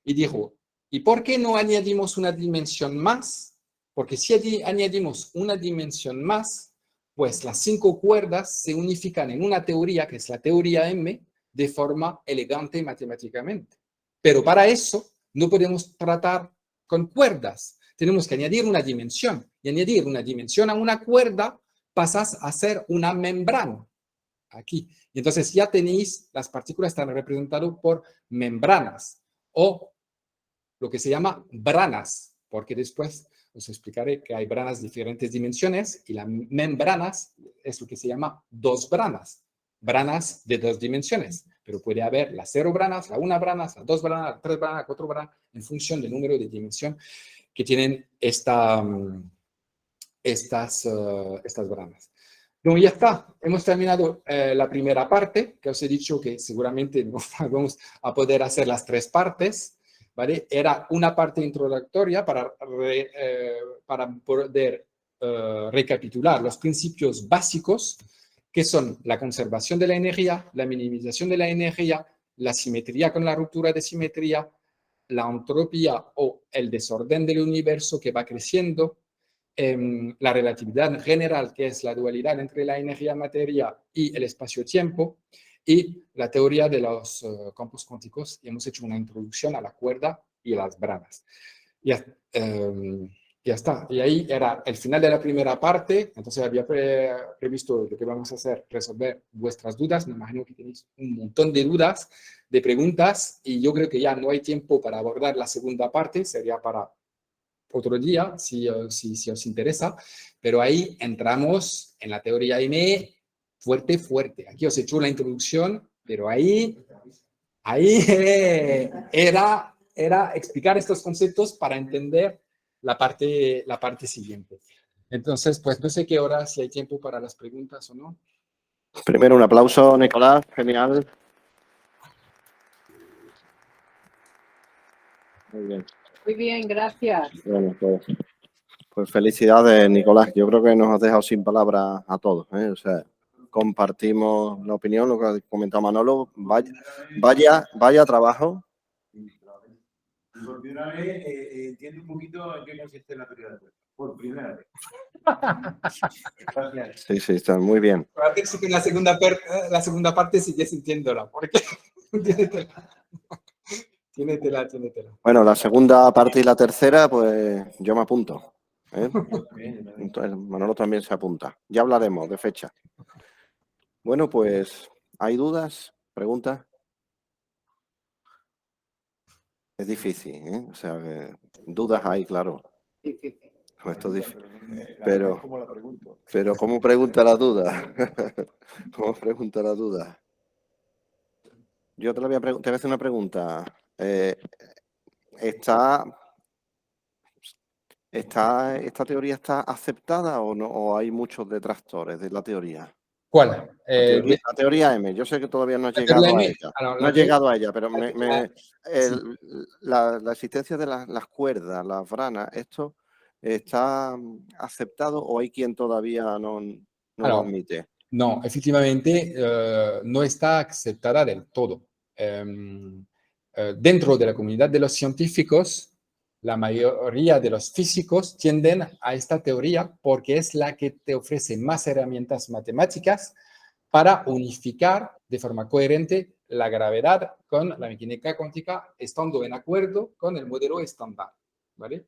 y dijo, ¿y por qué no añadimos una dimensión más? Porque si añadimos una dimensión más, pues las 5 cuerdas se unifican en una teoría, que es la teoría M, de forma elegante matemáticamente. Pero para eso no podemos tratar con cuerdas. Tenemos que añadir una dimensión. Y añadir una dimensión a una cuerda pasas a ser una membrana. Aquí. Y entonces ya tenéis, las partículas están representadas por membranas o lo que se llama branas, porque después os explicaré que hay branas de diferentes dimensiones y las membranas es lo que se llama dos branas de 2 dimensiones, pero puede haber las 0 branas, la 1 branas, las 2 branas, las 3 branas, las 4 branas, en función del número de dimensión que tienen estas branas. Bueno, ya está, hemos terminado la primera parte, que os he dicho que seguramente no vamos a poder hacer las 3 partes, ¿vale? Era una parte introductoria para poder recapitular los principios básicos, que son la conservación de la energía, la minimización de la energía, la simetría con la ruptura de simetría, la entropía o el desorden del universo que va creciendo, la relatividad general, que es la dualidad entre la energía-materia y el espacio-tiempo, y la teoría de los campos cuánticos. Y hemos hecho una introducción a la cuerda y a las branas. Ya está. Y ahí era el final de la primera parte. Entonces había previsto lo que vamos a hacer, resolver vuestras dudas. Me imagino que tenéis un montón de dudas, de preguntas, y yo creo que ya no hay tiempo para abordar la segunda parte. Sería para otro día, si os interesa, pero ahí entramos en la teoría M fuerte. Aquí os he hecho la introducción, pero ahí era explicar estos conceptos para entender la parte siguiente. Entonces, pues no sé qué hora, si hay tiempo para las preguntas o no. Primero un aplauso, Nicolás, genial. Muy bien. Muy bien, gracias. Bueno, pues felicidades, Nicolás. Yo creo que nos has dejado sin palabras a todos, ¿eh? O sea, compartimos la opinión, lo que ha comentado Manolo. Vaya trabajo. Por primera vez entiendo un poquito en qué consiste la teoría de la cuerda. Por primera vez. Gracias. Sí, está muy bien. A ver si en la segunda parte sigues sintiéndola, porque tiene tela. Bueno, la segunda parte y la tercera, pues yo me apunto, ¿eh? Entonces, Manolo también se apunta. Ya hablaremos de fecha. Bueno, pues ¿Hay dudas? ¿Preguntas? Es difícil, ¿eh? O sea, que dudas hay, claro. Esto es difícil. Pero, ¿cómo pregunta la duda? ¿Cómo pregunta la duda? Yo te voy a hacer una pregunta. ¿Esta teoría está aceptada o no? ¿O hay muchos detractores de la teoría? ¿Cuál? La teoría M. Yo sé que todavía no has La llegado teoría a M, ella. alors, No has llegado a ella, pero sí. la existencia de las cuerdas, las branas, ¿esto está aceptado o hay quien todavía no lo Alors, admite? no, efectivamente, no está aceptada del todo. Dentro de la comunidad de los científicos, la mayoría de los físicos tienden a esta teoría porque es la que te ofrece más herramientas matemáticas para unificar de forma coherente la gravedad con la mecánica cuántica, estando en acuerdo con el modelo estándar, ¿vale?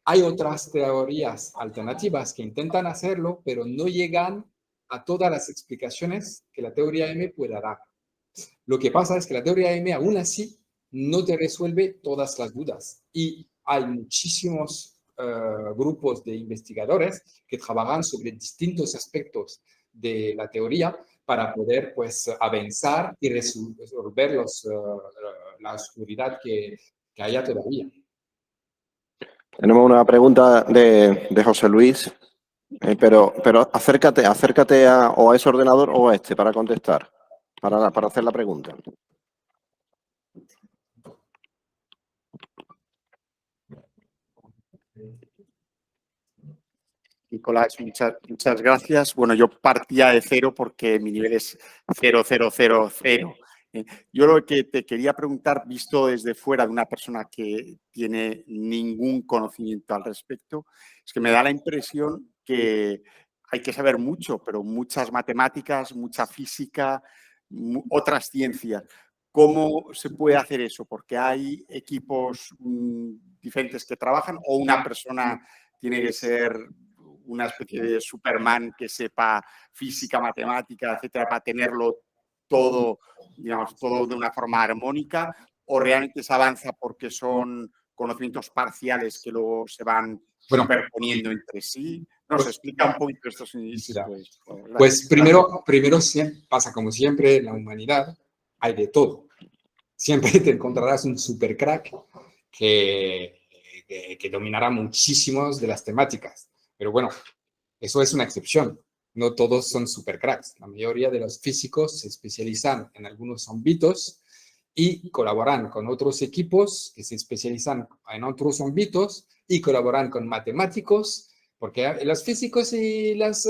Hay otras teorías alternativas que intentan hacerlo, pero no llegan a todas las explicaciones que la teoría M pueda dar. Lo que pasa es que la teoría M aún así no te resuelve todas las dudas y hay muchísimos grupos de investigadores que trabajan sobre distintos aspectos de la teoría para poder pues avanzar y resolver la oscuridad que haya todavía. Tenemos una pregunta de José Luis, pero acércate o a ese ordenador o a este para contestar, para hacer la pregunta. Nicolás, muchas gracias. Bueno, yo partía de cero porque mi nivel es 0000. Yo lo que te quería preguntar, visto desde fuera de una persona que tiene ningún conocimiento al respecto, es que me da la impresión que hay que saber mucho, pero muchas matemáticas, mucha física, otras ciencias. ¿Cómo se puede hacer eso? Porque hay equipos diferentes que trabajan o una persona tiene que ser una especie de Superman que sepa física, matemática, etcétera, para tenerlo todo, digamos, todo de una forma armónica, o realmente se avanza porque son conocimientos parciales que luego se van superponiendo entre sí. Nos explica un poquito esto. Pues primero pasa como siempre en la humanidad, hay de todo. Siempre te encontrarás un super crack que dominará muchísimos de las temáticas. Pero bueno, eso es una excepción. No todos son super cracks. La mayoría de los físicos se especializan en algunos ámbitos y colaboran con otros equipos que se especializan en otros ámbitos y colaboran con matemáticos, porque los físicos y las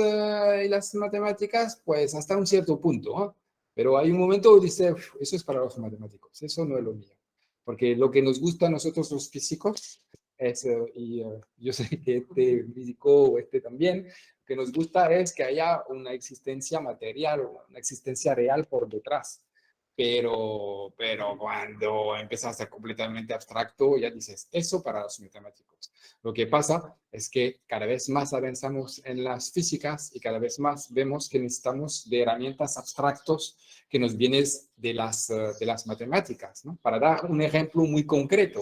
matemáticas, pues hasta un cierto punto, ¿no? Pero hay un momento donde dice, eso es para los matemáticos, eso no es lo mío. Porque lo que nos gusta a nosotros los físicos es, yo sé que este físico o este también, lo que nos gusta es que haya una existencia material, una existencia real por detrás. Pero cuando empieza a ser completamente abstracto, ya dices, eso para los matemáticos. Lo que pasa es que cada vez más avanzamos en las físicas y cada vez más vemos que necesitamos de herramientas abstractos que nos vienen de las matemáticas, ¿no? Para dar un ejemplo muy concreto,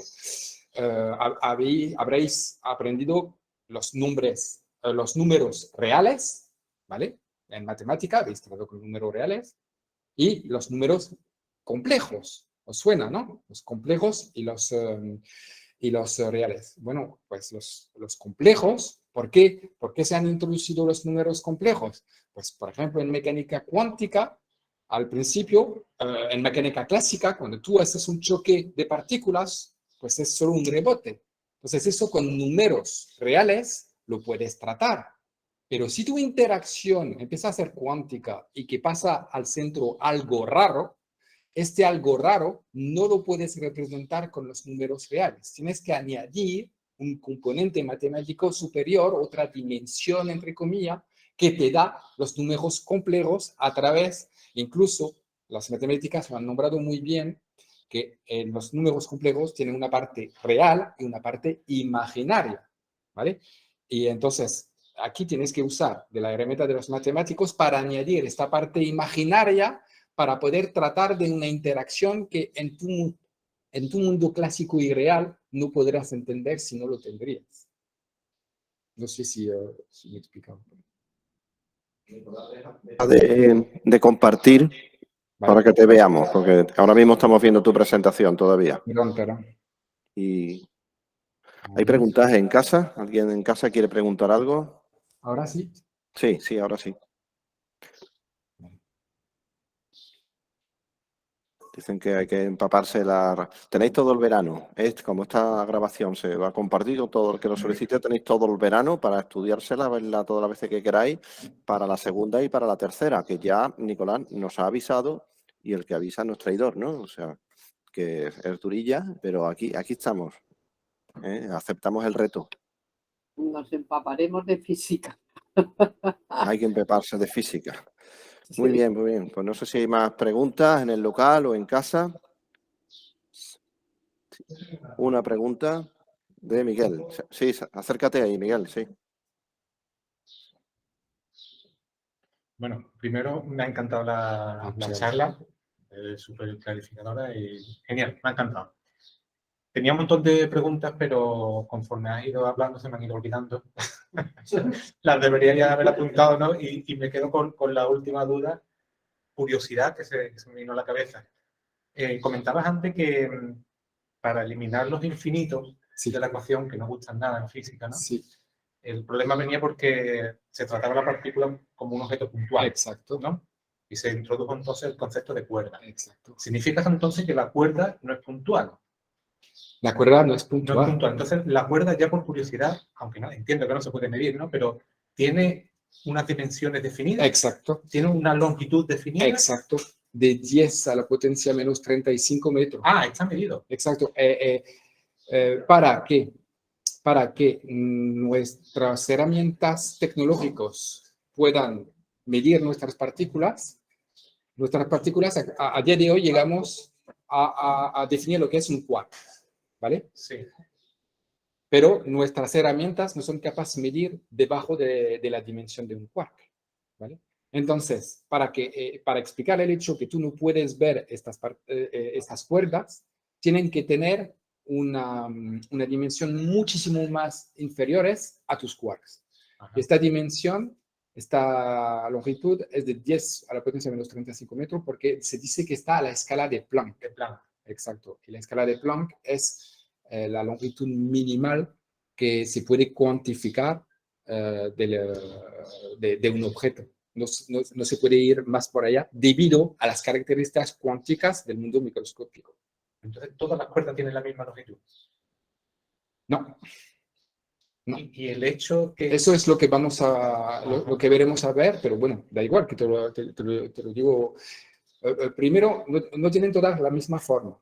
habréis aprendido los números reales, ¿vale? En matemática habéis tratado con números reales y los números complejos. ¿Os suena, no? Los complejos y los reales. Bueno, pues los complejos, ¿por qué se han introducido los números complejos? Pues, por ejemplo, en mecánica cuántica, al principio, en mecánica clásica, cuando tú haces un choque de partículas, pues es solo un rebote. Entonces, eso con números reales lo puedes tratar. Pero si tu interacción empieza a ser cuántica y que pasa al centro algo raro, este algo raro no lo puedes representar con los números reales. Tienes que añadir un componente matemático superior, otra dimensión, entre comillas, que te da los números complejos a través, incluso las matemáticas lo han nombrado muy bien, que los números complejos tienen una parte real y una parte imaginaria, ¿vale? Y entonces, aquí tienes que usar de la herramienta de los matemáticos para añadir esta parte imaginaria para poder tratar de una interacción que en tu mundo clásico y real no podrás entender si no lo tendrías. No sé si me he explicado. De compartir Vale. para que te veamos, porque ahora mismo estamos viendo tu presentación todavía. Perdón. Y ¿hay preguntas en casa? ¿Alguien en casa quiere preguntar algo? Ahora sí. Sí, ahora sí. Dicen que hay que empaparse la... Tenéis todo el verano. Como esta grabación se va a compartir con todo el que lo solicite, tenéis todo el verano para estudiársela, verla todas las veces que queráis, para la segunda y para la tercera, que ya Nicolás nos ha avisado y el que avisa no es traidor, ¿no? O sea, que es durilla, pero aquí estamos. Aceptamos el reto. Nos empaparemos de física. Hay que empaparse de física. Sí. Muy bien, muy bien. Pues no sé si hay más preguntas en el local o en casa. Una pregunta de Miguel. Sí, acércate ahí, Miguel, sí. Bueno, primero me ha encantado la charla, súper clarificadora y genial, me ha encantado. Tenía un montón de preguntas, pero conforme has ido hablando se me han ido olvidando. Las debería ya haber apuntado, ¿no? Y me quedo con la última duda, curiosidad que se me vino a la cabeza. Comentabas antes que para eliminar los infinitos de la ecuación, que no gustan nada en física, ¿no? Sí. El problema venía porque se trataba la partícula como un objeto puntual. Exacto. ¿No? Y se introdujo entonces el concepto de cuerda. Exacto. ¿Significa entonces que la cuerda no es puntual? La cuerda no es No puntual. es puntual. Entonces, la cuerda ya por curiosidad, aunque no entiendo que no se puede medir, ¿no? Pero tiene unas dimensiones definidas. Exacto. Tiene una longitud definida. Exacto. De 10 a la potencia menos 35 metros. Ah, está medido. Exacto. ¿Para qué? Para que nuestras herramientas tecnológicas puedan medir nuestras partículas a día de hoy llegamos a definir lo que es un quark, ¿vale? Sí. Pero nuestras herramientas no son capaces de medir debajo de la dimensión de un quark, ¿vale? Entonces, para explicar el hecho que tú no puedes ver estas cuerdas, tienen que tener una dimensión muchísimo más inferiores a tus quarks. Ajá. Esta longitud es de 10 a la potencia menos 35 metros porque se dice que está a la escala de Planck. Exacto. Y la escala de Planck es la longitud minimal que se puede cuantificar de un objeto. No se puede ir más por allá debido a las características cuánticas del mundo microscópico. Entonces, ¿todas las cuerdas tienen la misma longitud? No. No. Y el hecho que... Eso es lo que lo que veremos a ver, pero bueno, da igual que te lo digo. Primero, no tienen todas la misma forma.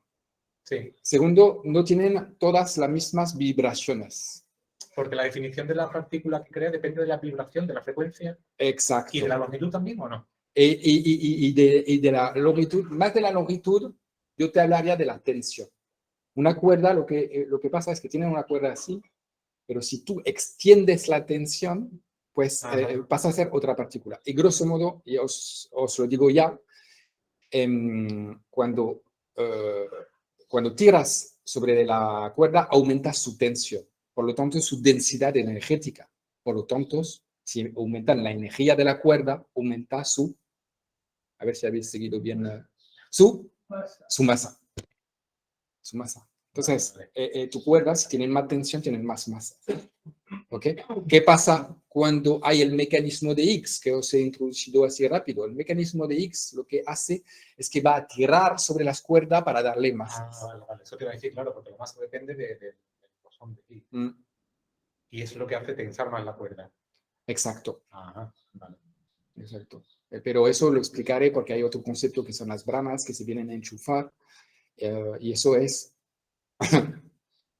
Sí. Segundo, no tienen todas las mismas vibraciones. Porque la definición de la partícula que crea depende de la vibración, de la frecuencia. Exacto. ¿Y de la longitud también o no? Y de la longitud, más de la longitud, yo te hablaría de la tensión. Una cuerda, lo que pasa es que tiene una cuerda así, pero si tú extiendes la tensión, pues pasa a ser otra partícula. Y grosso modo, y os lo digo ya, cuando tiras sobre la cuerda, aumenta su tensión, por lo tanto, su densidad energética. Por lo tanto, si aumentan la energía de la cuerda, aumenta a ver si habéis seguido bien, su masa. Su masa. Entonces, tu cuerda, si tienen más tensión, tienen más masa. ¿Ok? ¿Qué pasa cuando hay el mecanismo de Higgs que os he introducido así rápido? El mecanismo de Higgs lo que hace es que va a tirar sobre las cuerdas para darle masa. Vale. Eso te iba a decir, claro, porque la masa depende del bosón de Higgs. Y es lo que hace tensar más la cuerda. Exacto. Ajá, vale. Exacto. Pero eso lo explicaré porque hay otro concepto que son las branas que se vienen a enchufar. Y eso es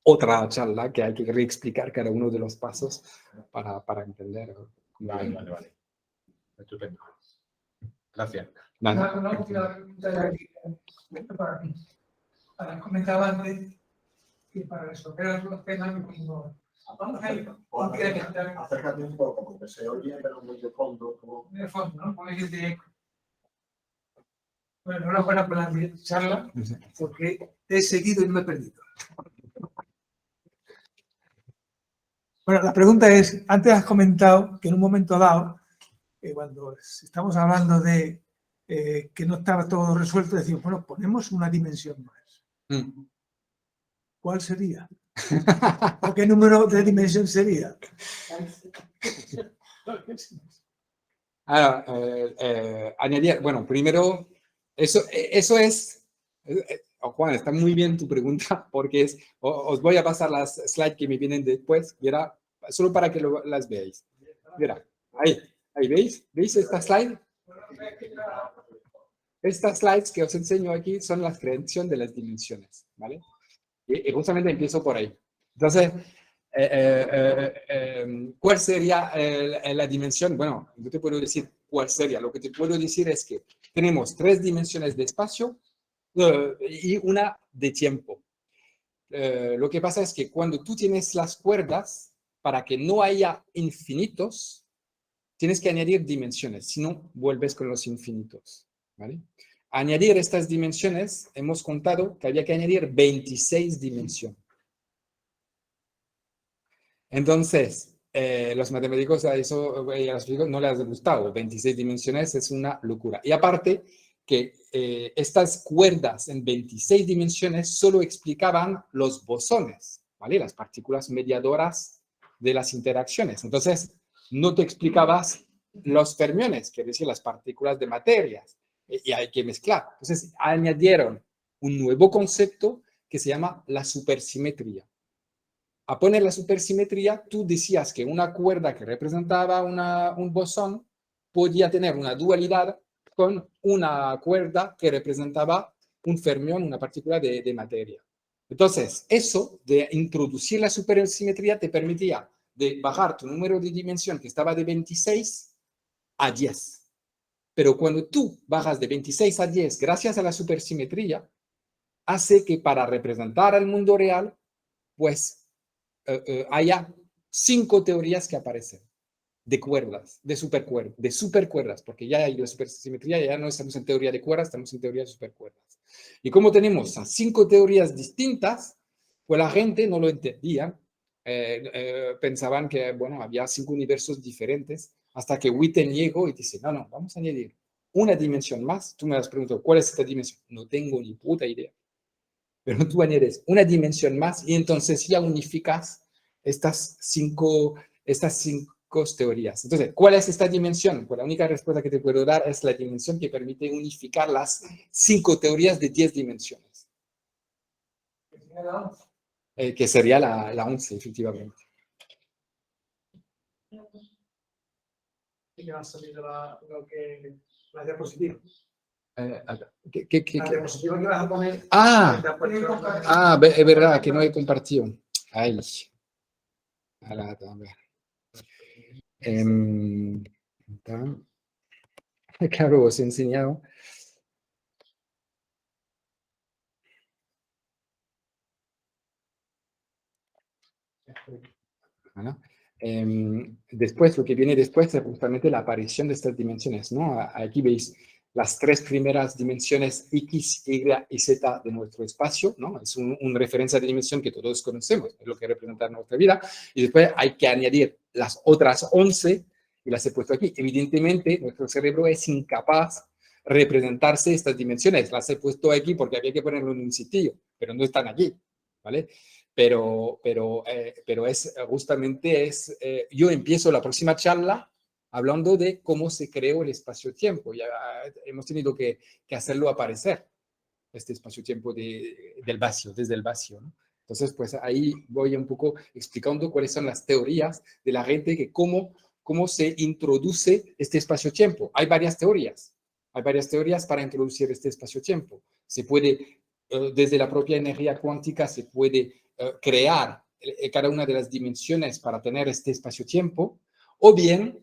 otra charla que hay que reexplicar cada uno de los pasos para entender. Vale. Estupendo. Gracias. Nada. Una última pregunta para mí. Comentaba antes que para resolver los temas vamos a ir concretamente. Acércate un poco, porque se oye, pero muy de fondo. De fondo, ¿no? Porque es de eco. Bueno, enhorabuena por la charla, porque he seguido y no me he perdido. Bueno, la pregunta es, antes has comentado que en un momento dado, cuando estamos hablando de que no estaba todo resuelto, decimos, bueno, ponemos una dimensión más. ¿Cuál sería? ¿O qué número de dimensión sería? Ahora, añadir, bueno, primero, eso es, Juan, está muy bien tu pregunta, porque os voy a pasar las slides que me vienen después, mira, solo para que las veáis. Mira, ahí ¿veis esta slide? Estas slides que os enseño aquí son la creación de las dimensiones, ¿vale? Y justamente empiezo por ahí. Entonces, ¿cuál sería la dimensión? Bueno, no te puedo decir cuál sería. Lo que te puedo decir es que tenemos 3 dimensiones de espacio y una de tiempo. Lo que pasa es que cuando tú tienes las cuerdas, para que no haya infinitos, tienes que añadir dimensiones, si no, vuelves con los infinitos, ¿vale? Añadir estas dimensiones, hemos contado que había que añadir 26 dimensiones. Entonces, los matemáticos a eso y a los físicos no les ha gustado. 26 dimensiones es una locura. Y aparte, que estas cuerdas en 26 dimensiones solo explicaban los bosones, ¿vale? Las partículas mediadoras de las interacciones. Entonces, no te explicabas los fermiones, quiere decir las partículas de materias. Y hay que mezclar. Entonces, añadieron un nuevo concepto que se llama la supersimetría. A poner la supersimetría, tú decías que una cuerda que representaba un bosón podía tener una dualidad con una cuerda que representaba un fermión, una partícula de materia. Entonces, eso de introducir la supersimetría te permitía de bajar tu número de dimensión, que estaba de 26, a 10. Pero cuando tú bajas de 26 a 10 gracias a la supersimetría, hace que para representar al mundo real, pues haya 5 teorías que aparecen de cuerdas, de supercuerdas, porque ya hay la supersimetría, ya no estamos en teoría de cuerdas, estamos en teoría de supercuerdas. Y como tenemos 5 teorías distintas, pues la gente no lo entendía, pensaban que, bueno, había 5 universos diferentes, hasta que Witten llegó y dice, no, vamos a añadir una dimensión más. Tú me has preguntado, ¿cuál es esta dimensión? No tengo ni puta idea. Pero tú añades una dimensión más y entonces ya unificas estas cinco teorías. Entonces, ¿cuál es esta dimensión? Pues la única respuesta que te puedo dar es la dimensión que permite unificar las 5 teorías de 10 dimensiones. Que sería la 11, efectivamente. ¿Y qué va a salir de la diapositiva? La diapositiva que vas a poner. Es verdad que no he compartido. Ay. A ver. Claro, os he enseñado. ¿No? Después, lo que viene después es justamente la aparición de estas dimensiones, ¿no? Aquí veis las 3 primeras dimensiones X, Y y Z de nuestro espacio, ¿no? Es una referencia de dimensión que todos conocemos, es lo que representa nuestra vida, y después hay que añadir las otras 11 y las he puesto aquí. Evidentemente, nuestro cerebro es incapaz de representarse estas dimensiones, las he puesto aquí porque había que ponerlo en un sitio, pero no están aquí, ¿vale? Pero es justamente, yo empiezo la próxima charla hablando de cómo se creó el espacio-tiempo. Ya hemos tenido que hacerlo aparecer, este espacio-tiempo del vacío, desde el vacío, ¿no? Entonces, pues ahí voy un poco explicando cuáles son las teorías de la gente, que cómo se introduce este espacio-tiempo. Hay varias teorías para introducir este espacio-tiempo. Se puede, desde la propia energía cuántica, se puede crear cada una de las dimensiones para tener este espacio-tiempo, o bien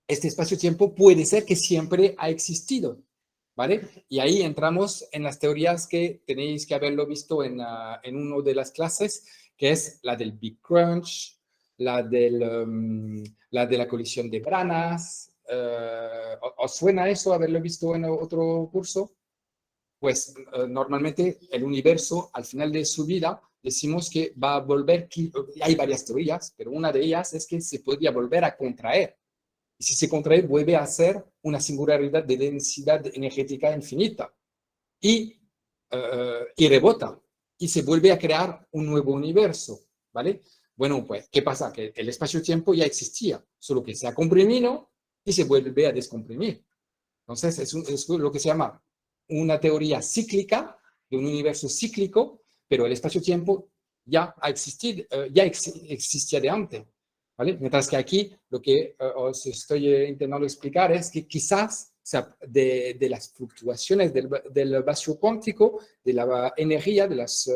este espacio-tiempo puede ser que siempre ha existido, ¿vale? Y ahí entramos en las teorías que tenéis que haberlo visto en una de las clases, que es la del Big Crunch, la de la colisión de branas. ¿Os suena eso, haberlo visto en otro curso? pues normalmente el universo al final de su vida decimos que va a volver, hay varias teorías, pero una de ellas es que se podría volver a contraer. Y si se contrae, vuelve a ser una singularidad de densidad energética infinita. Y rebota. Y se vuelve a crear un nuevo universo, ¿vale? Bueno, pues, ¿qué pasa? Que el espacio-tiempo ya existía, solo que se ha comprimido y se vuelve a descomprimir. Entonces, es lo que se llama una teoría cíclica, de un universo cíclico, pero el espacio-tiempo ya ha existido, existía de antes, ¿vale? Mientras que aquí lo que os estoy intentando explicar es que quizás de las fluctuaciones del vacío cuántico, de la energía, de las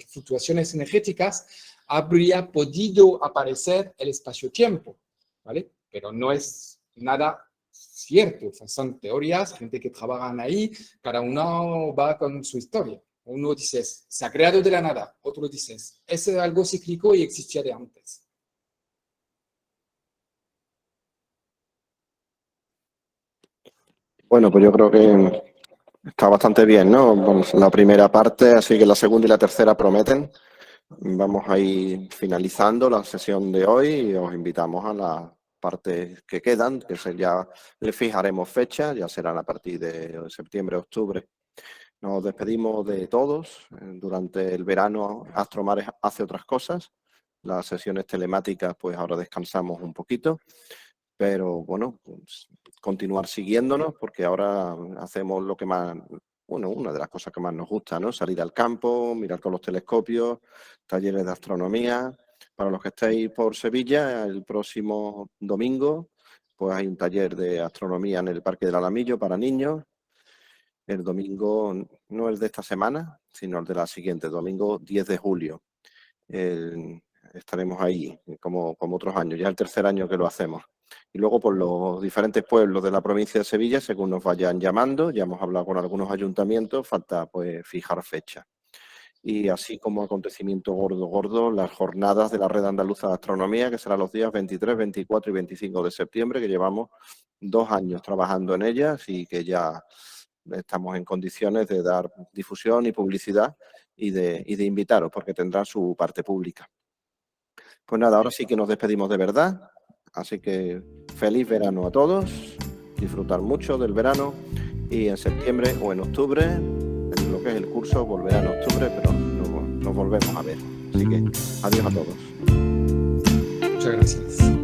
fluctuaciones energéticas, habría podido aparecer el espacio-tiempo, ¿vale? Pero no es nada cierto, o sea, son teorías, gente que trabajan ahí, cada uno va con su historia. Uno dice, se ha creado de la nada, otro dice, es algo cíclico y existía de antes. Bueno, pues yo creo que está bastante bien, ¿no? Vamos, la primera parte, así que la segunda y la tercera prometen. Vamos a ir finalizando la sesión de hoy y os invitamos a las partes que quedan, que ya le fijaremos fecha, ya serán a partir de septiembre, octubre. Nos despedimos de todos. Durante el verano Astromares hace otras cosas. Las sesiones telemáticas, pues ahora descansamos un poquito. Pero bueno, pues, continuar siguiéndonos porque ahora hacemos lo que más, bueno, una de las cosas que más nos gusta, ¿no? Salir al campo, mirar con los telescopios, talleres de astronomía. Para los que estéis por Sevilla, el próximo domingo, pues hay un taller de astronomía en el Parque del Alamillo para niños. El domingo no es de esta semana, sino el de la siguiente, domingo 10 de julio. Estaremos ahí, como otros años, ya es el tercer año que lo hacemos. Y luego por los diferentes pueblos de la provincia de Sevilla, según nos vayan llamando, ya hemos hablado con algunos ayuntamientos, falta pues fijar fecha. Y así como acontecimiento gordo, las jornadas de la Red Andaluza de Astronomía, que serán los días 23, 24 y 25 de septiembre, que llevamos 2 años trabajando en ellas y que ya estamos en condiciones de dar difusión y publicidad y de invitaros, porque tendrá su parte pública. Pues nada, ahora sí que nos despedimos de verdad. Así que feliz verano a todos, disfrutar mucho del verano y en septiembre o en octubre, en lo que es el curso, volverá en octubre, pero nos volvemos a ver. Así que adiós a todos. Muchas gracias.